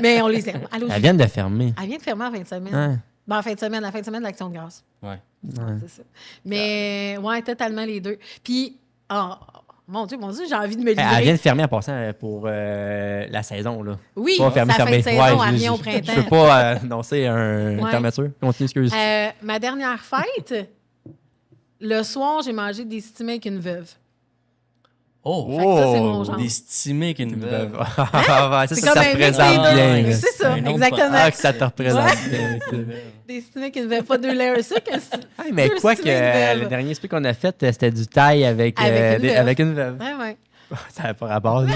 D: Mais on les aime. Allô,
A: Elle vient de fermer.
D: Elle vient de fermer en fin de semaine.
A: Hein?
D: Ben, en fin de semaine, la fin de semaine de l'Action de grâce.
B: Ouais.
A: Ouais.
D: C'est ça. Mais, ouais, totalement les deux. Puis, oh, mon Dieu, j'ai envie de me livrer.
A: Elle vient de fermer en passant pour la saison. Là.
D: Oui,
A: Pas fermer,
D: sa fin de
A: fermer.
D: saison,
A: Ouais,
D: elle
A: je-
D: vient au
A: Je
D: printemps.
A: peux pas annoncer une
D: Ouais.
A: fermeture. Continue, excuse.
D: Ma dernière fête, le soir, j'ai mangé des stimés avec une veuve.
B: Oh!
D: Fait que ça, c'est mon genre.
B: Des stimés qu'une veuve.
A: Ouais,
D: C'est
A: ça,
D: comme
A: ça
D: un
A: te
D: mix
A: présente
D: des deux.
A: bien. là.
D: C'est ça,
B: Un autre
D: exactement.
A: Ah, que ça te représente
D: Ouais.
A: bien.
D: Des stimés avec une veuve. Pas deux layers sucre.
A: Ah, mais
D: deux
A: quoi que
D: stimés avec une
A: le
D: veuve.
A: dernier split qu'on a fait, c'était du taille avec,
D: Avec une veuve.
A: avec une veuve.
D: Ouais, ouais.
A: Ça n'a pas rapport. là.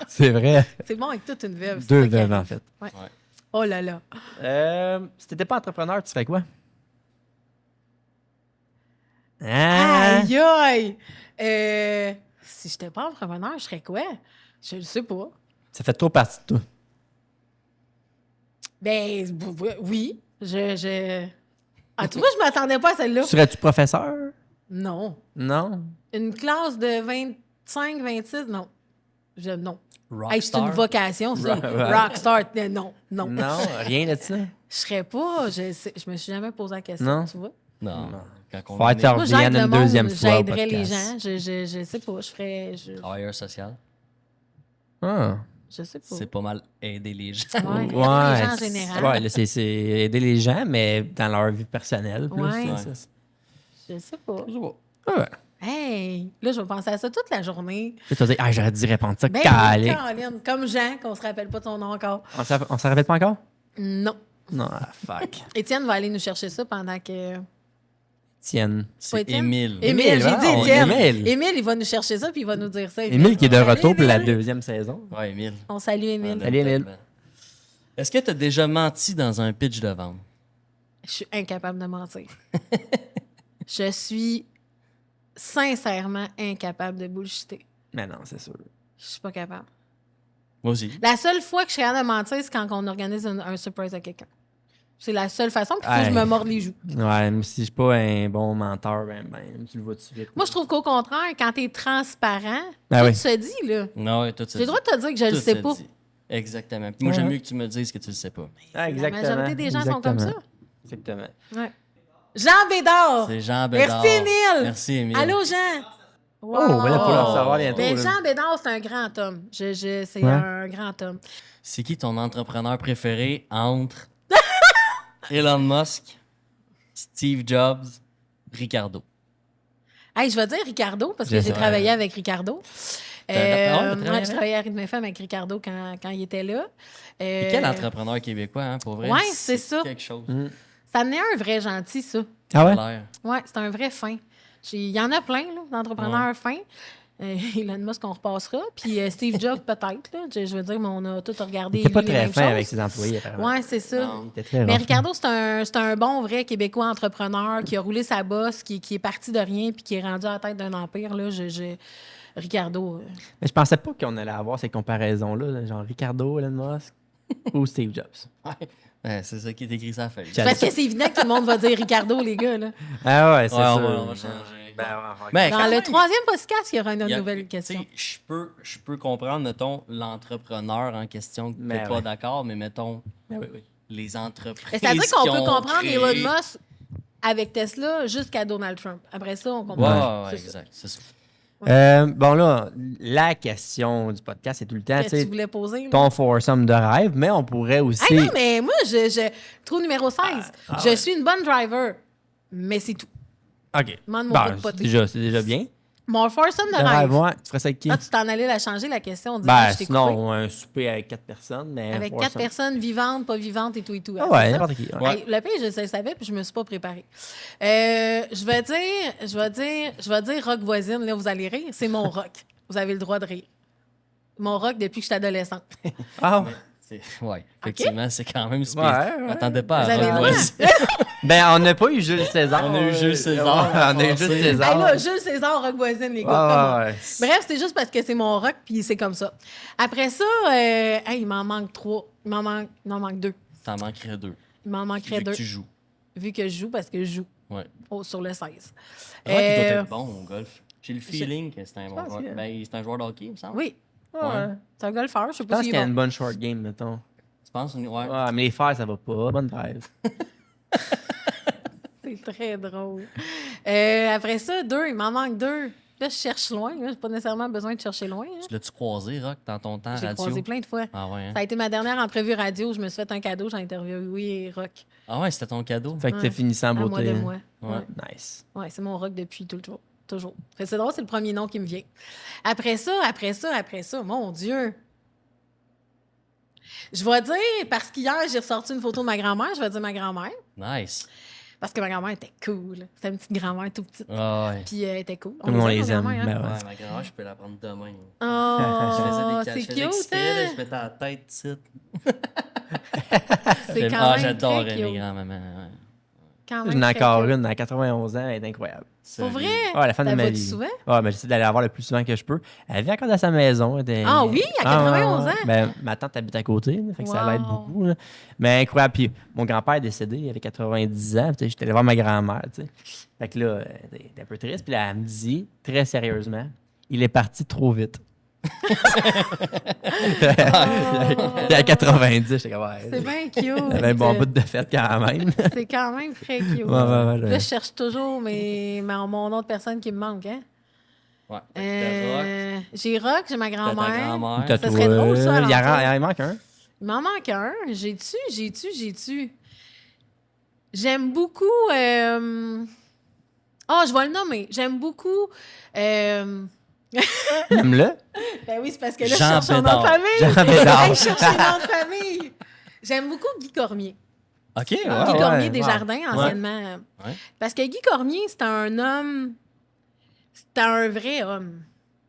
A: C'est vrai.
D: C'est bon avec toute une veuve. c'est
A: Deux
D: ça qui
A: veuves,
D: arrive.
A: en fait.
D: Ouais.
B: Ouais.
D: Oh là là.
A: Si t'étais pas entrepreneur, tu ferais quoi? Hein?
D: Aïe, aïe! Si j'étais pas entrepreneur, je serais quoi? Je le sais pas.
A: Ça fait trop partie de toi.
D: Ben, oui. Ah, tu vois, je m'attendais pas à celle-là.
A: Serais-tu professeur?
D: Non.
A: Non.
D: Une classe de 25, 26, non. Non. Hey, c'est
B: Rockstar.
D: une vocation, ça.
A: Ouais.
D: Rockstar, non.
A: Non, rien de ça.
D: Je serais pas. Je me suis jamais posé la question,
A: Non.
D: tu vois.
B: Non. Quand on
A: Faut
B: est
A: être
D: Moi,
A: Vienne
D: j'aide le
A: une
D: monde,
A: deuxième fois au
D: j'aiderais les
A: podcast.
D: gens. Je sais pas, je ferais.
B: travailleur social.
A: Ah.
D: Je sais pas.
B: C'est pas mal aider les gens.
D: Ouais, aider les gens en
A: c'est-
D: général.
A: ouais, là, c'est aider les gens, mais dans leur vie personnelle. Plus,
D: Ouais.
A: là, ça,
D: Je sais pas.
A: ouais.
D: Hey, là, je vais penser à ça toute la journée.
A: Tu vas dire, ah, j'aurais dû répondre ça,
D: Ben,
A: calé.
D: Caroline, comme Jean, qu'on se rappelle pas de son nom encore.
A: On s'en rappelle pas encore?
D: Non.
A: Non, ah, fuck.
D: Étienne va aller nous chercher ça pendant que...
A: Tienne.
B: C'est
D: Étienne?
B: Émile.
D: Émile, j'ai
A: wow,
D: dit Étienne.
A: Émile.
D: Émile, il va nous chercher ça, puis il va nous dire ça.
A: Émile qui est de
D: Salut,
A: retour pour la
D: Émile.
A: 2e saison.
B: Ouais, Émile.
D: On salue Émile.
A: Salut, Émile.
B: Est-ce que tu as déjà menti dans un pitch de vente?
D: Je suis incapable de mentir. Je suis sincèrement incapable de bullshiter.
A: Mais non, c'est sûr.
D: Je suis pas capable.
B: Moi aussi.
D: La seule fois que je suis capable de mentir, c'est quand on organise un surprise à quelqu'un. C'est la seule façon, puis il faut que je
A: Hey.
D: me morde les joues.
A: Ouais, mais si je suis pas un bon menteur, ben, tu le vois tout de suite.
D: Moi, je trouve qu'au contraire, quand tu es transparent,
A: Ah
D: tout
A: oui.
D: se dit, là.
B: Non, ouais, tout ça.
D: J'ai le droit de te dire que je le sais pas.
B: Exactement. Puis moi, j'aime
A: Ouais.
B: mieux que tu me dises que tu le sais pas.
A: Ah,
D: La majorité des gens sont comme ça.
A: Exactement.
D: Ouais. Jean Bédard!
B: C'est Jean Bédard.
D: Merci, Émile!
B: Merci, Émile.
D: Allô, Jean! Wow.
A: Oh, ben là, faut le recevoir bientôt.
D: Ben,
A: là.
D: Jean Bédard, c'est un grand homme. C'est
A: Ouais.
D: un grand homme.
B: C'est qui ton entrepreneur préféré entre Elon Musk, Steve Jobs, Ricardo?
D: Hey, je vais dire Ricardo, parce que
A: Je
D: j'ai
A: sais.
D: travaillé avec Ricardo.
B: t'as travaillé
D: Moi, je
B: avec?
D: travaillais à Rythme FM avec Ricardo quand il était là.
B: Et quel entrepreneur québécois, hein, pour vrai?
D: ouais, c'est ça.
B: Quelque chose.
A: Mm.
D: Ça en est un vrai gentil, ça.
A: Ah ouais?
B: L'air.
D: Ouais, c'est un vrai fin. Il y en a plein, là, d'entrepreneurs fins. Elon Musk, on repassera. Puis Steve Jobs, peut-être. Là. Je veux dire, mais on a tous regardé.
A: Il était pas
D: lu les
A: très
D: mêmes
A: fin
D: choses.
A: avec ses employés, apparemment.
D: Ouais, c'est ça.
B: Non.
A: Il était très
D: Mais
A: rough.
D: Ricardo, c'est un bon, vrai Québécois entrepreneur qui a roulé sa bosse, qui est parti de rien puis qui est rendu à la tête d'un empire. Là. Ricardo.
A: Mais je pensais pas qu'on allait avoir ces comparaisons-là, genre Ricardo, Elon Musk ou Steve Jobs.
B: Ouais. Ouais, c'est ça qui est écrit sur la feuille.
A: J'allais-
D: Parce que c'est évident que tout le monde va dire Ricardo, les gars. Là.
A: Ah ouais, c'est
B: Ouais,
A: sûr.
B: on va changer.
A: Ben, ouais, on va-
B: Ben,
D: Dans
B: quand
D: le
B: même,
D: 3e podcast, il y aura une
B: il y a-
D: nouvelle
B: tu sais,
D: question.
B: Je peux comprendre, mettons, l'entrepreneur en question que
A: Mais
B: t'es pas
A: ouais.
B: d'accord, mais mettons,
A: Ben oui, oui.
B: les entreprises.
D: C'est-à-dire qu'on
B: qui
D: peut
B: ont
D: comprendre
B: créé-
D: Elon Musk avec Tesla jusqu'à Donald Trump. Après ça, on
B: Ouais,
D: comprend.
B: ouais,
D: C'est ça.
B: exact. C'est ça.
A: Bon, là, la question du podcast, c'est tout le temps,
D: Que
A: tu
D: tu
A: sais,
D: voulais poser. là.
A: ton foursome de rêve, mais on pourrait aussi.
D: Ah non, mais moi, trou numéro 16. Je suis une bonne driver, mais c'est tout.
A: OK.
D: Demande-moi pas de
A: Bon,
D: poter.
A: c'est déjà bien.
D: Mon foursome de
A: De rêve,
D: rêve.
A: ouais. Tu ferais ça avec qui?
D: Ah, tu t'en allais la changer, la question. Dis
A: Ben,
D: je t'ai coupé.
A: sinon, un souper avec 4 personnes, mais. un
D: Avec 4
A: foursome.
D: personnes vivantes, pas vivantes et tout et tout.
A: Ah
D: C'est
A: ouais,
D: ça?
A: n'importe qui. Ouais.
D: Hey, le pire, je le savais, puis je me suis pas préparée. Je vais dire rock voisine, là, vous allez rire. C'est mon rock. Vous avez le droit de rire. Mon rock depuis que je suis adolescente.
A: Ah ouais.
B: Ouais, effectivement, c'est quand même
A: Ouais,
B: spécial.
A: ouais.
B: M'attendais pas
D: Vous
B: à
D: avez le
B: Rock
D: droit.
B: Voisine.
A: Ben, on n'a pas eu Jules César.
B: On a eu Jules César.
A: Ouais, on a eu Jules
B: Pensez.
A: César.
D: Hey, là, Jules César, rock voisine, les gars.
A: Ouais,
D: come on.
A: ouais, ouais.
D: Bref, c'est juste parce que c'est mon rock, puis c'est comme ça. Après ça, hey, il m'en manque 3. Il m'en manque 2.
B: T'en manquerais 2.
D: Il m'en manquerait
B: Vu que
D: 2.
B: tu joues.
D: Vu que je joue, parce que je joue
B: Ouais.
D: sur le 16.
B: Rock, il doit
D: Euh,
B: être bon au golf. J'ai le feeling que c'est un bon
A: pense
B: joueur.
A: que-
B: Ben, c'est un joueur de hockey, il me semble.
D: Oui,
A: Ouais.
D: c'est un golfeur. Je sais
A: Je
D: pas
A: pense
D: s'il
A: qu'il y
D: est
A: a
D: bon.
A: une bonne short game, mettons.
B: Tu penses? Ouais.
A: Ouais, mais les fers, ça va pas. Bonne drive.
D: C'est très drôle. Après ça, 2, il m'en manque 2. Là, je cherche loin. Là, j'ai pas nécessairement besoin de chercher loin. hein.
B: Tu l'as-tu croisé, Rock, dans ton temps
D: J'ai
B: radio?
D: croisé plein de fois.
B: Ah ouais, hein?
D: Ça a été ma dernière entrevue radio. Je me suis fait un cadeau. J'ai interviewé Rock.
B: Ah ouais, c'était ton cadeau?
A: Fait que
D: Ouais.
A: t'as fini sans
D: À moi
A: beauté.
D: de moi.
B: Ouais.
A: Nice.
D: Ouais, c'est mon Rock depuis tout le jour. Toujours. Fait que c'est drôle, c'est le premier nom qui me vient. Après ça, mon Dieu. Je vais dire, parce qu'hier, j'ai ressorti une photo de ma grand-mère, je vais dire ma grand-mère.
B: Nice.
D: Parce que ma grand-mère était cool. C'était une petite grand-mère tout petite.
B: Ah ouais.
D: Puis elle était cool.
A: Comme on
D: aime,
A: les
D: nos
A: aime.
D: grand-mères, hein?
A: Ben ouais.
B: Ouais, ma grand-mère, je peux la prendre demain.
D: Oh, c'est
B: je faisais
D: cute,
B: exprès, là,
D: hein?
B: je mettais la tête ici.
D: C'est quand même
B: J'adorais
D: très
B: mes
D: cute.
B: grands-mamans. Ouais.
D: Quand
A: J'en
D: même
A: ai
D: très
A: encore
D: cute.
A: une à 91 ans, elle est incroyable.
D: Pour vrai?
A: Ouais, la femme de
D: T'as
A: ma
D: vas-tu
A: vie.
D: souvent?
A: Ouais, mais j'essaie d'aller la voir le plus souvent que je peux. Elle vit encore dans sa maison.
D: Ah oui, à 91 ans?
A: Ben, ma tante habite à côté, là, fait que ça
D: Wow.
A: l'aide beaucoup. Là. Mais incroyable. Puis mon grand-père est décédé, il avait 90 ans. Puis, j'étais allé voir ma grand-mère. Tu sais. Fait que là, elle était un peu triste. Puis là, elle me dit, très sérieusement, il est parti trop vite. À 90, j'étais comme, ouais,
D: C'est bien cute.
A: elle avait un bon bout de fête quand même.
D: C'est quand même très cute.
A: Ouais, ouais, ouais,
D: Là, je cherche toujours mon nom de personne qui me manque. Hein?
B: Ouais. Fait
D: J'ai Rock, j'ai ma
B: que t'as ta
D: grand-mère.
B: grand-mère.
A: T'as
D: Ça serait drôle, ça, à
A: Il
D: l'entour.
A: en manque un.
D: Il m'en manque un. J'ai-tu. J'aime beaucoup. Je vais le nommer. J'aime beaucoup.
A: Nomme-le.
D: Ben oui, c'est parce que là,
B: Jean
D: je cherche son nom de
B: Bédard.
D: famille.
A: Jean Bédard.
D: Hey, je cherche son nom de famille. J'aime beaucoup Guy Cormier.
B: OK,
D: Guy
B: ouais.
D: Cormier
A: wow.
D: Desjardins, anciennement.
B: Ouais.
D: Parce que Guy Cormier, c'est un homme. C'était un vrai homme.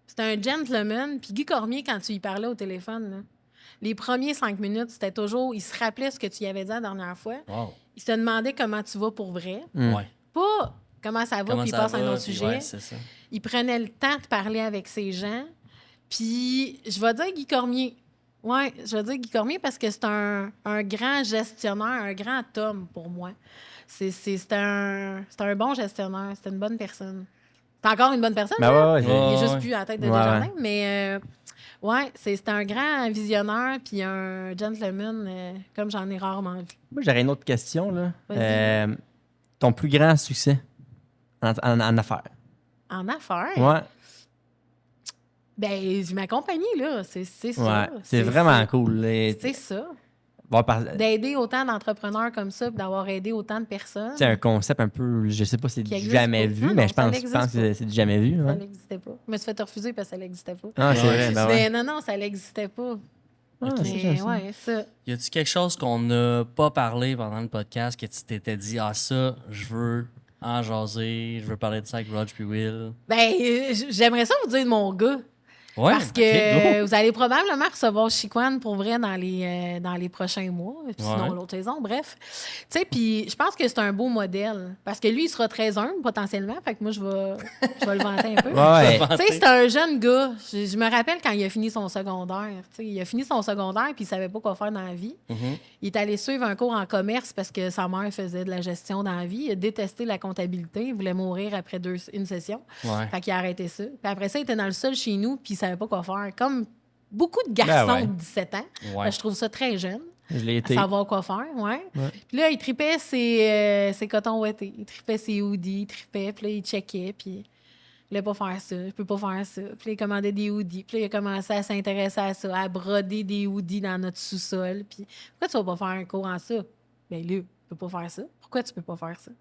D: C'était un gentleman. Puis Guy Cormier, quand tu lui parlais au téléphone, là, les premiers 5 minutes, c'était toujours. Il se rappelait ce que tu lui avais dit la dernière fois.
B: Wow.
D: Il se demandait comment tu vas pour vrai.
B: Ouais.
D: Pas comment ça va,
B: Comment
D: puis il
B: ça
D: passe à un
B: va,
D: autre
B: puis
D: sujet.
B: ouais, c'est ça.
D: Il prenait le temps de parler avec ces gens. Puis, je vais dire Guy Cormier. Oui, je vais dire Guy Cormier parce que c'est un grand gestionnaire, un grand homme pour moi. C'est un bon gestionnaire, c'est une bonne personne. C'est encore une bonne personne,
A: Ben
D: là?
A: ouais,
D: Il est
B: ouais.
D: juste plus à la tête de
A: Ouais,
D: Desjardins, mais ouais, c'est un grand visionnaire puis un gentleman comme j'en ai rarement vu.
A: Moi, j'aurais une autre question. Là.
D: Vas-y.
A: Ton plus grand succès en affaires?
D: En affaires,
A: Ouais.
D: ben, ma compagnie, là, c'est ça.
A: Ouais. C'est vraiment cool.
D: C'est ça.
A: Bon,
D: D'aider autant d'entrepreneurs comme ça, puis d'avoir aidé autant de personnes.
A: c'est un concept un peu, je sais pas si
D: Qui
A: c'est du
D: existe
A: jamais
D: pas.
A: vu,
D: Non,
A: mais
D: non,
A: je
D: ça
A: pense
D: n'existe
A: que
D: pas.
A: c'est du jamais vu.
D: Ça
A: Ouais.
D: n'existait pas. Je me suis fait refuser parce que ça n'existait pas.
A: Ah, c'est
B: Ouais.
A: vrai. Ben
D: Mais
A: ouais.
D: non, ça n'existait pas.
A: Ah, c'est
D: Mais
A: ça.
D: ouais, ça.
B: Y a-tu quelque chose qu'on n'a pas parlé pendant le podcast que tu t'étais dit, ça, je veux en jaser, je veux parler de ça avec Roger puis Will?
D: Ben, j'aimerais ça vous dire de mon gars.
B: Ouais.
D: Parce que vous allez probablement recevoir Chiquan pour vrai dans les prochains mois, puis sinon
B: Ouais.
D: l'autre saison, bref. Tu sais, puis je pense que c'est un beau modèle. Parce que lui, il sera très humble potentiellement, fait que moi, je vais le vanter un peu.
A: Ouais.
D: Tu sais, c'est un jeune gars. Je me rappelle quand il a fini son secondaire. Tu sais, il a fini son secondaire puis il savait pas quoi faire dans la vie.
B: Mhm.
D: Il est allé suivre un cours en commerce parce que sa mère faisait de la gestion dans la vie. Il a détesté la comptabilité. Il voulait mourir après une session.
B: Ouais.
D: Fait qu'il a arrêté ça. Puis après ça, il était dans le sol chez nous puis il savait pas quoi faire. Comme beaucoup de garçons
A: Ben ouais.
D: de 17 ans.
B: Ouais.
D: Je trouve ça très jeune.
A: Je l'ai
D: À
A: été.
D: savoir quoi faire, ouais.
A: Ouais.
D: Puis là, il tripait ses cotons ouettés. Il tripait ses hoodies. Il tripait. Puis là, il checkait. Puis je voulais pas faire ça, je peux pas faire ça. Puis là, il commandait des hoodies. Puis là, il a commencé à s'intéresser à ça, à broder des hoodies dans notre sous-sol. Puis pourquoi tu vas pas faire un cours en ça? Bien là, tu peux pas faire ça. Pourquoi tu peux pas faire ça?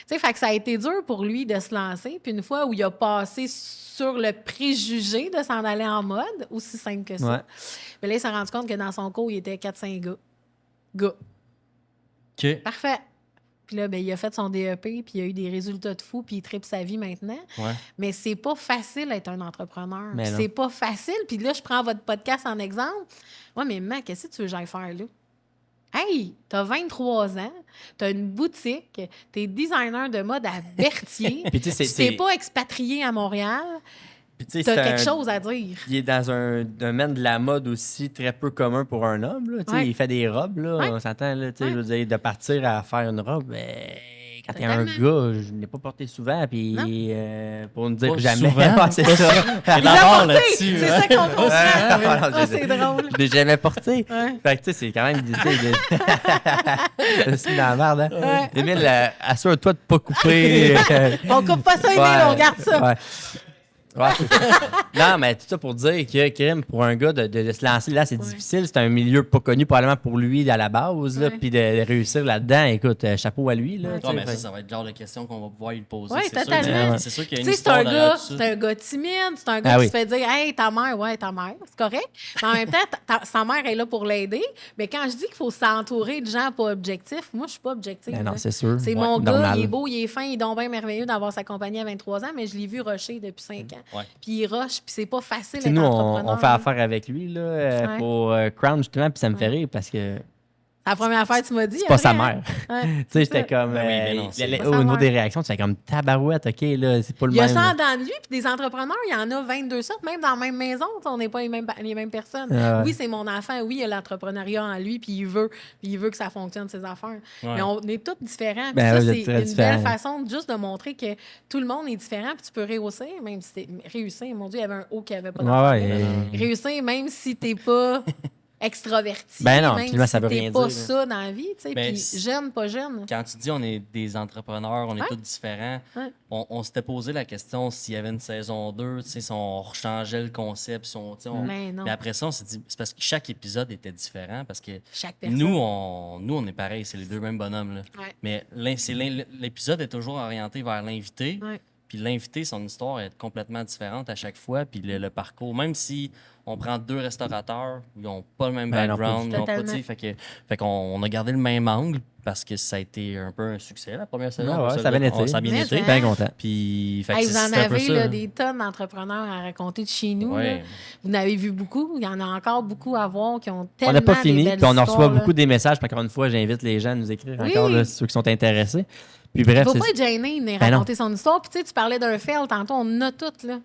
D: Tu sais, fait que ça a été dur pour lui de se lancer. Puis une fois où il a passé sur le préjugé de s'en aller en mode, aussi simple que ça.
A: Ouais.
D: Mais là, il s'est rendu compte que dans son cours, il était 4-5 gars.
B: OK.
D: Parfait. Puis là, ben, il a fait son DEP, puis il a eu des résultats de fou, puis il tripe sa vie maintenant.
B: Ouais.
D: Mais c'est pas facile d'être un entrepreneur.
A: Mais non.
D: C'est pas facile. Puis là, je prends votre podcast en exemple. Ouais, mais maman, qu'est-ce que tu veux que j'aille faire là? Hey, t'as 23 ans, t'as une boutique, t'es designer de mode à Berthier,
A: Puis tu sais,
D: tu t'es pas expatrié à Montréal,
A: Puis, tu sais,
D: t'as
A: c'est
D: quelque
A: un-
D: chose à dire.
A: Il est dans un domaine de la mode aussi très peu commun pour un homme. Là. Tu sais,
D: Ouais.
A: Il fait des robes, là,
D: Ouais.
A: on s'entend. Là, tu sais,
D: Ouais.
A: je veux dire, de partir à faire une robe, quand t'es un
D: Totalement.
A: gars, je ne l'ai pas porté souvent. Puis
D: Non.
A: pour ne dire
B: Pas
A: jamais,
B: souvent.
A: Ouais, c'est ça.
B: C'est
D: Il l'a
B: d'abord
D: porté!
B: là-dessus.
D: C'est
B: hein.
D: ça qu'on comprend.
A: Ah,
D: Ah, c'est drôle.
A: Je l'ai jamais porté.
D: Ouais.
A: Fait que tu sais, c'est quand même. Tu sais, je suis dans la merde. Hein?
D: Ouais.
A: Émile, assure-toi de ne pas couper.
D: On coupe pas ça, Émile,
A: Ouais,
D: on garde ça.
A: ouais. Ouais, c'est ça. Non, mais tout ça pour dire que Krim, pour un gars de se lancer là, c'est
D: Ouais.
A: difficile. C'est un milieu pas connu probablement pour lui à la base. Là,
D: Ouais.
A: puis de réussir là-dedans, écoute, chapeau à lui. Là,
D: Ouais.
A: tu
B: Ouais,
A: sais,
B: mais
A: fait-
B: ça va être le genre de questions qu'on va pouvoir lui poser.
D: Ouais,
B: c'est sûr.
D: totalement.
B: Mais c'est sûr qu'il y a
D: Tu
B: une
D: sais, c'est un
B: histoire
D: gars,
B: derrière
D: c'est
B: ça.
D: un gars timide, c'est un gars
A: Ah
D: qui
A: oui.
D: se fait dire Hey, ta mère, c'est correct. Mais en même temps, sa mère est là pour l'aider. Mais quand je dis qu'il faut s'entourer de gens pas objectifs, moi, je suis pas objective.
A: Ben
D: là.
A: non, c'est sûr.
D: C'est
A: Ouais,
D: mon gars,
A: normal.
D: il est beau, il est fin, il est donc bien merveilleux d'avoir sa compagnie à 23 ans, mais je l'ai vu rusher depuis 5 ans.
B: Ouais.
D: Puis il rush, puis c'est pas facile
A: Tu sais,
D: d'être
A: nous,
D: entrepreneur.
A: on fait
D: là.
A: affaire avec lui là,
D: Ouais.
A: pour Crown, justement, puis ça me fait rire parce que
D: C'est la première affaire que tu m'as dit.
A: c'est pas sa
D: après,
A: mère.
D: hein? Ouais,
A: Tu sais,
D: c'est
A: j'étais
D: ça.
A: comme.
B: Ben oui, ben non, c'est
D: pas
A: au
D: sa
A: niveau
D: mère.
A: des réactions, tu fais comme tabarouette, OK, là, c'est pas le
D: Il y a
A: même.
D: ça dans lui, puis des entrepreneurs, il y en a 22 sortes, même dans la même maison, tu sais, on n'est pas les mêmes personnes.
A: Ah ouais.
D: Oui, c'est mon enfant, oui, il a l'entrepreneuriat en lui, puis il veut que ça fonctionne, ses affaires.
B: Ouais.
D: Mais on est tous différents. Puis
A: Ben
D: ça,
A: oui, vous êtes
D: c'est
A: très
D: une
A: différents.
D: belle façon juste de montrer que tout le monde est différent, puis tu peux réussir, même si t'es réussir. Mon Dieu, il y avait un O qui avait pas
A: Ouais,
D: d'enfant.
A: ouais,
D: Réussir, même si t'es pas extraverti.
A: Ben non,
D: même
A: finalement,
D: si
A: ça veut
D: t'es
A: rien
D: pas
A: dire,
D: ça dans la vie, tu sais.
B: Ben,
D: Puis jeune, pas jeune.
B: Quand tu dis on est des entrepreneurs, on est tous différents,
D: Ouais.
B: on s'était posé la question s'il y avait une saison 2, si on rechangeait le concept.
D: Mais non.
B: Mais après ça, on s'est dit, c'est parce que chaque épisode était différent. Parce que
D: Chaque personne.
B: nous, on est pareil, c'est les deux mêmes bonhommes. Là.
D: Ouais.
B: Mais l'épisode est toujours orienté vers l'invité.
D: Ouais.
B: Puis l'invité, son histoire est complètement différente à chaque fois. Puis le parcours, même si on prend 2 restaurateurs, ils n'ont pas le même
A: Ben non,
B: background. Ils ont pas,
D: Totalement.
B: fait qu'on a gardé le même angle parce que ça a été un peu un succès la première saison.
A: Ouais,
B: On
A: ça
B: se
A: a bien
B: le-
A: été.
B: Ça a bien
D: Mais
B: été.
D: ça-
A: Bien content.
B: Puis, fait que
D: Hey, vous en
B: c'était un peu
D: avez
B: ça.
D: là, des tonnes d'entrepreneurs à raconter de chez nous.
B: Ouais.
D: Là. Vous en avez vu beaucoup. Il y en a encore beaucoup à voir qui ont
A: On
D: tellement
A: n'a pas
D: des
A: fini,
D: belles
A: puis on en reçoit
D: histoires, là.
A: beaucoup des messages. Puis encore une fois, j'invite les gens à nous écrire
D: Oui.
A: encore, là, ceux qui sont intéressés. Puis
D: Il ne
A: bref,
D: faut pas être gêné de venir
A: Ben non.
D: raconter son histoire. Puis tu sais, tu parlais d'un fail tantôt, on a toutes, là.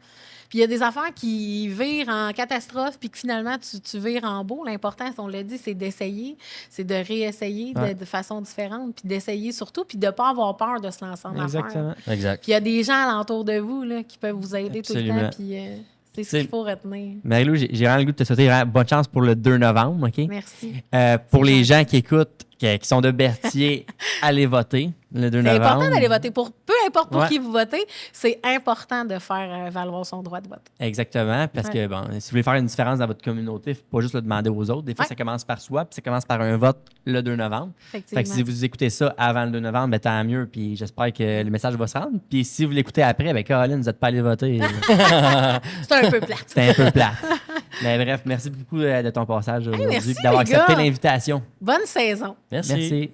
D: Puis il y a des affaires qui virent en catastrophe, puis que finalement, tu vires en beau. L'important, on l'a dit, c'est d'essayer, c'est de réessayer
A: Ouais.
D: de façon différente, puis d'essayer surtout, puis de ne pas avoir peur de se lancer en affaires.
A: exactement.
B: Exact.
D: Puis il y a des gens alentour de vous là, qui peuvent vous aider tout le
A: Absolument.
D: temps, puis c'est ce
A: C'est-
D: qu'il faut retenir.
A: Marie-Lou, j'ai vraiment le goût de te souhaiter vraiment bonne chance pour le 2 novembre, OK?
D: Merci.
A: Pour
D: C'est
A: les
D: gentil.
A: gens qui écoutent, qui sont de Berthier, allez voter le 2
D: C'est
A: novembre.
D: important d'aller voter. Peu importe pour
A: Ouais.
D: qui vous votez, c'est important de faire valoir son droit de vote.
A: Exactement, parce
D: Ouais.
A: que bon, si vous voulez faire une différence dans votre communauté, il ne faut pas juste le demander aux autres. Des fois,
D: Ouais.
A: ça commence par soi, puis ça commence par un vote le 2 novembre.
D: Effectivement.
A: Fait que si vous écoutez ça avant le 2 novembre, ben, tant mieux, puis j'espère que le message va se rendre. Puis si vous l'écoutez après, ben Caroline, vous n'êtes pas allé voter.
D: C'est un peu plate.
A: C'était un peu plate. Mais bref, merci beaucoup de ton passage aujourd'hui,
D: merci,
A: d'avoir
D: les gars.
A: accepté l'invitation.
D: Bonne saison.
B: Merci.
A: Merci.